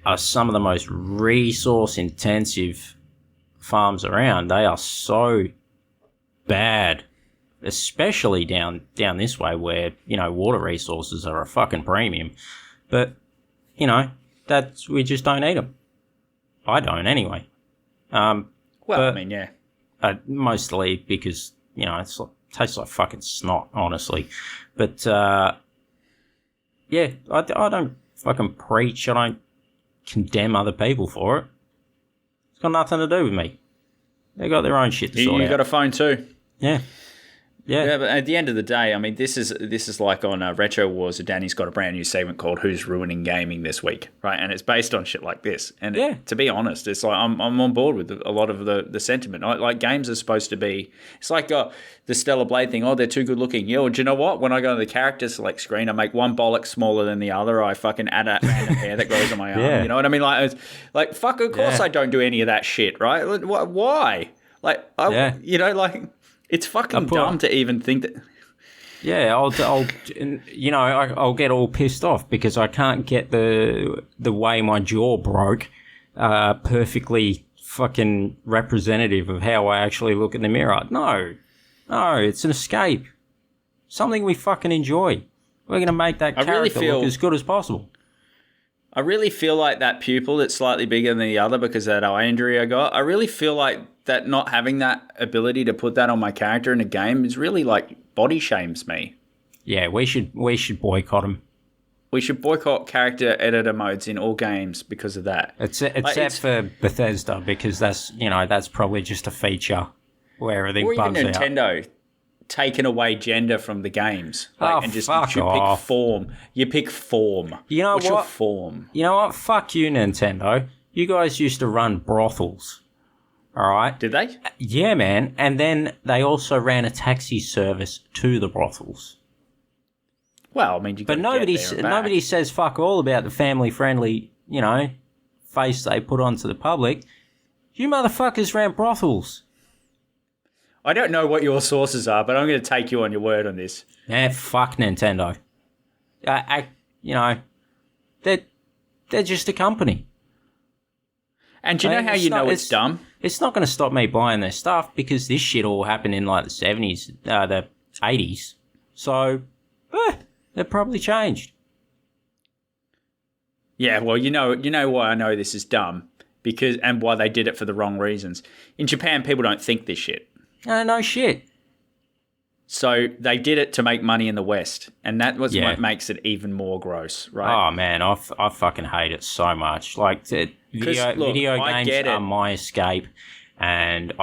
are some of the most resource-intensive farms around. They are so bad especially down this way where, water resources are a fucking premium. But, we just don't need them. I don't anyway. Yeah. Mostly because, tastes like fucking snot, honestly. But, I don't fucking preach. I don't condemn other people for it. It's got nothing to do with me. They got their own shit to sort out. You got a phone too. Yeah. Yeah, but at the end of the day, I mean, this is like on Retro Wars. Danny's got a brand new segment called "Who's Ruining Gaming This Week," right? And it's based on shit like this. And to be honest, it's like I'm on board with a lot of the sentiment. Like games are supposed to be. It's like the Stellar Blade thing. Oh, they're too good looking. Yeah, well, do you know what? When I go to the character select screen, I make one bollock smaller than the other. I fucking add a random hair that grows on my arm. Yeah. You know what I mean? Like fuck. Of course, I don't do any of that shit, right? Why? It's fucking dumb to even think that. Yeah, I'll get all pissed off because I can't get the way my jaw broke perfectly fucking representative of how I actually look in the mirror. No, it's an escape. Something we fucking enjoy. We're going to make that character look as good as possible. I really feel like that pupil that's slightly bigger than the other because of that eye injury I got, I really feel like that not having that ability to put that on my character in a game is really like body shames me. Yeah, we should boycott them. We should boycott character editor modes in all games because of that. Except for Bethesda, because that's probably just a feature where everything bugs out. Or even Nintendo taken away gender from the games. And just pick form. You pick form. You know What's your form? You know what? Fuck you, Nintendo. You guys used to run brothels. All right? Did they? Yeah, man. And then they also ran a taxi service to the brothels. Well, I mean, but nobody says fuck all about the family-friendly, face they put onto the public. You motherfuckers ran brothels. I don't know what your sources are, but I'm going to take you on your word on this. Yeah, fuck Nintendo. They're just a company. And do you know how you know it's dumb? It's not going to stop me buying their stuff because this shit all happened in like the 70s, the 80s. So, they've probably changed. Yeah, well, you know why I know this is dumb and why they did it for the wrong reasons. In Japan, people don't think this shit. No shit. So they did it to make money in the West, and that was what makes it even more gross, right? Oh man, I fucking hate it so much. Like video games are my escape, and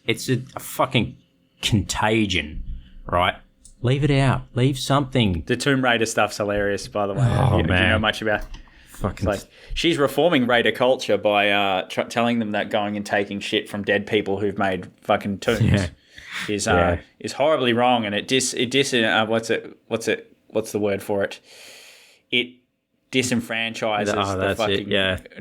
it's a fucking contagion, right? Leave it out. Leave something. The Tomb Raider stuff's hilarious, by the way. Oh, man. Do you know much about? Fucking. Like, she's reforming Raider culture by telling them that going and taking shit from dead people who've made fucking tombs is horribly wrong, and what's the word for it? It disenfranchises the fucking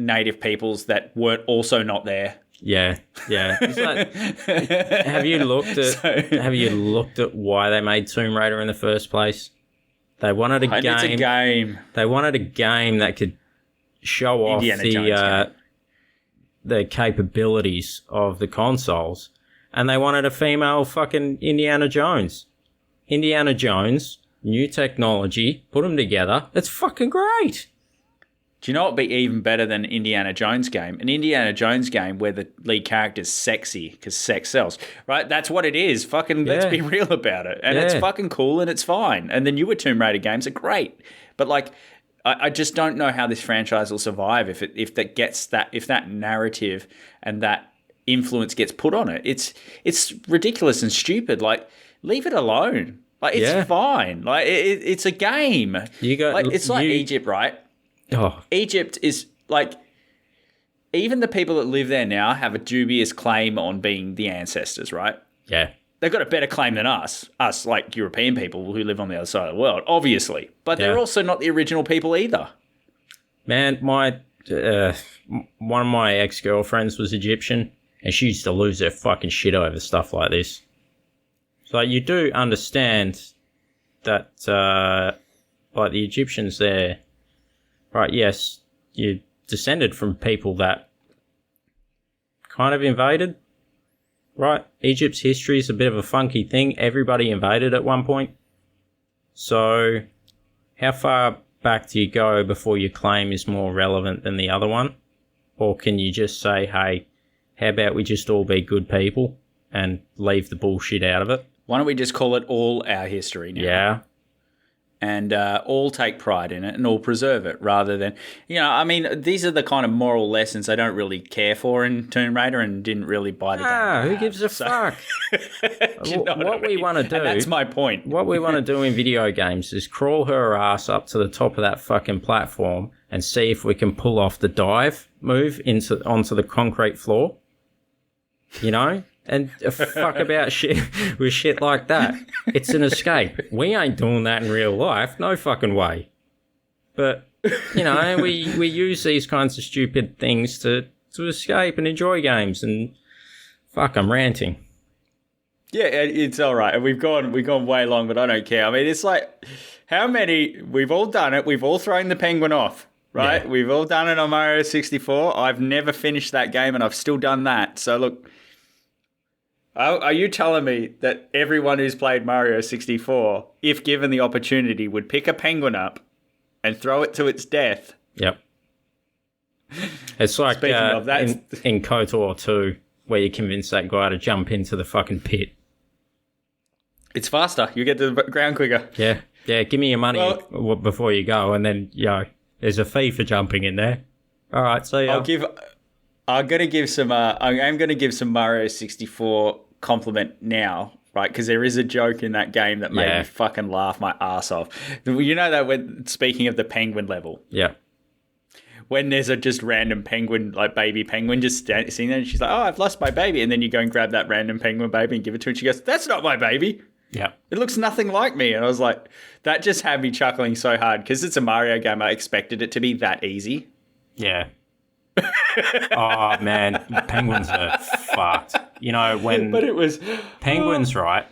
native peoples that weren't also not there. Yeah. Have you looked at why they made Tomb Raider in the first place? They wanted a game. They wanted a game that could show off the capabilities of the consoles, and they wanted a female fucking Indiana Jones. Indiana Jones, new technology, put them together. It's fucking great. Do you know what would be even better than an Indiana Jones game? An Indiana Jones game where the lead character's sexy because sex sells, right? That's what it is. Fucking let's be real about it. And it's fucking cool and it's fine. And the newer Tomb Raider games are great. But like, I just don't know how this franchise will survive if that narrative and that influence gets put on it. It's ridiculous and stupid. Like, leave it alone. Like, it's fine. Like, it's a game. It's like Egypt, right? Oh. Egypt is like, even the people that live there now have a dubious claim on being the ancestors, right? Yeah. They've got a better claim than us like European people who live on the other side of the world, obviously. But they're also not the original people either. Man, one of my ex-girlfriends was Egyptian, and she used to lose her fucking shit over stuff like this. So you do understand that, like the Egyptians there, right, yes, you descended from people that kind of invaded. right? Egypt's history is a bit of a funky thing. Everybody invaded at one point. So how far back do you go before your claim is more relevant than the other one? Or can you just say, hey, how about we just all be good people and leave the bullshit out of it? Why don't we just call it all our history now? Yeah. And all take pride in it and all preserve it rather than, these are the kind of moral lessons I don't really care for in Tomb Raider and didn't really buy the game. Who gives a fuck? What we want to do... And that's my point. What we want to do in video games is crawl her ass up to the top of that fucking platform and see if we can pull off the dive move onto the concrete floor. You know? And fuck about shit with shit like that. It's an escape. We ain't doing that in real life. No fucking way. But, we use these kinds of stupid things to escape and enjoy games. And fuck, I'm ranting. Yeah, it's all right. We've gone way long, but I don't care. I mean, it's like, how many... We've all done it. We've all thrown the penguin off, right? Yeah. We've all done it on Mario 64. I've never finished that game, and I've still done that. So, look... Are you telling me that everyone who's played Mario 64, if given the opportunity, would pick a penguin up and throw it to its death? Yep. It's like Speaking of that, in KOTOR 2, where you convince that guy to jump into the fucking pit. It's faster. You get to the ground quicker. Yeah. Yeah, give me your money before you go, and then, there's a fee for jumping in there. All right, see ya. I'm going to give some Mario 64 compliment now, right? Because there is a joke in that game that made me fucking laugh my ass off. You know that when speaking of the penguin level, when there's a just random penguin, like baby penguin, just sitting there, and she's like, "Oh, I've lost my baby," and then you go and grab that random penguin baby and give it to her, and she goes, "That's not my baby. Yeah, it looks nothing like me." And I was like, that just had me chuckling so hard because it's a Mario game. I expected it to be that easy. Yeah. Oh man, penguins are fucked. But it was penguins, right?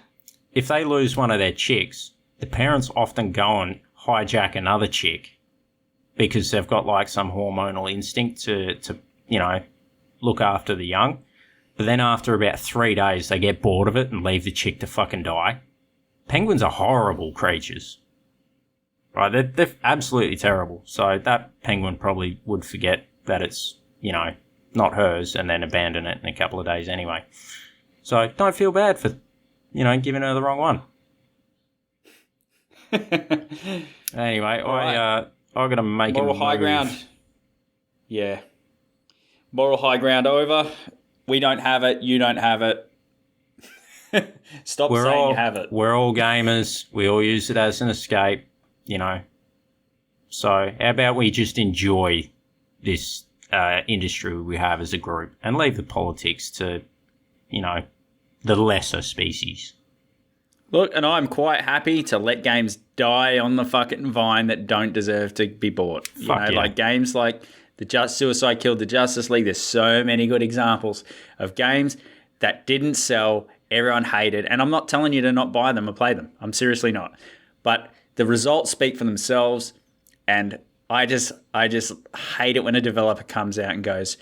If they lose one of their chicks, the parents often go and hijack another chick because they've got like some hormonal instinct to look after the young. But then after about 3 days, they get bored of it and leave the chick to fucking die. Penguins are horrible creatures, right? They're absolutely terrible. So that penguin probably would forget that it's, not hers and then abandon it in a couple of days anyway. So don't feel bad for, giving her the wrong one. Anyway, right. I got to make moral high ground. Yeah. Moral high ground over. We don't have it. You don't have it. Stop saying you have it. We're all gamers. We all use it as an escape, So how about we just enjoy this industry we have as a group and leave the politics to, the lesser species. Look, and I'm quite happy to let games die on the fucking vine that don't deserve to be bought. Like games like Suicide Killed the Justice League. There's so many good examples of games that didn't sell, everyone hated, and I'm not telling you to not buy them or play them. I'm seriously not. But the results speak for themselves, and I just hate it when a developer comes out and goes,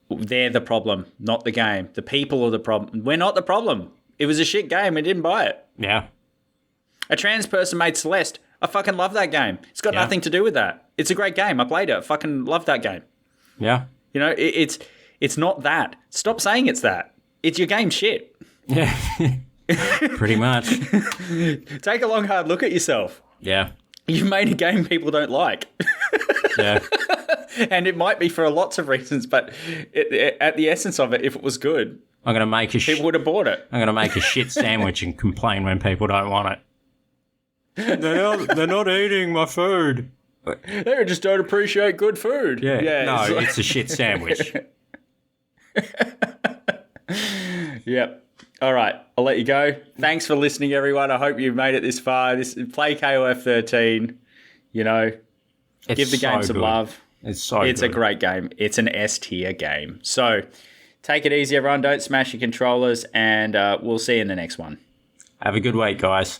they're the problem, not the game. The people are the problem. We're not the problem. It was a shit game. We didn't buy it. Yeah. A trans person made Celeste. I fucking love that game. It's got nothing to do with that. It's a great game. I played it. I fucking love that game. Yeah. It's not that. Stop saying it's that. It's your game shit. Yeah. Pretty much. Take a long, hard look at yourself. Yeah. You've made a game people don't like. Yeah. And it might be for lots of reasons, but at the essence of it, if it was good, I'm gonna make people would have bought it. I'm gonna make a shit sandwich and complain when people don't want it. They're not eating my food. They just don't appreciate good food. Yeah. No, it's a shit sandwich. Yep. All right, I'll let you go. Thanks for listening, everyone. I hope you've made it this far. Play KOF 13. Give the game some love. It's a great game. It's an S tier game. So take it easy, everyone. Don't smash your controllers, and we'll see you in the next one. Have a good week, guys.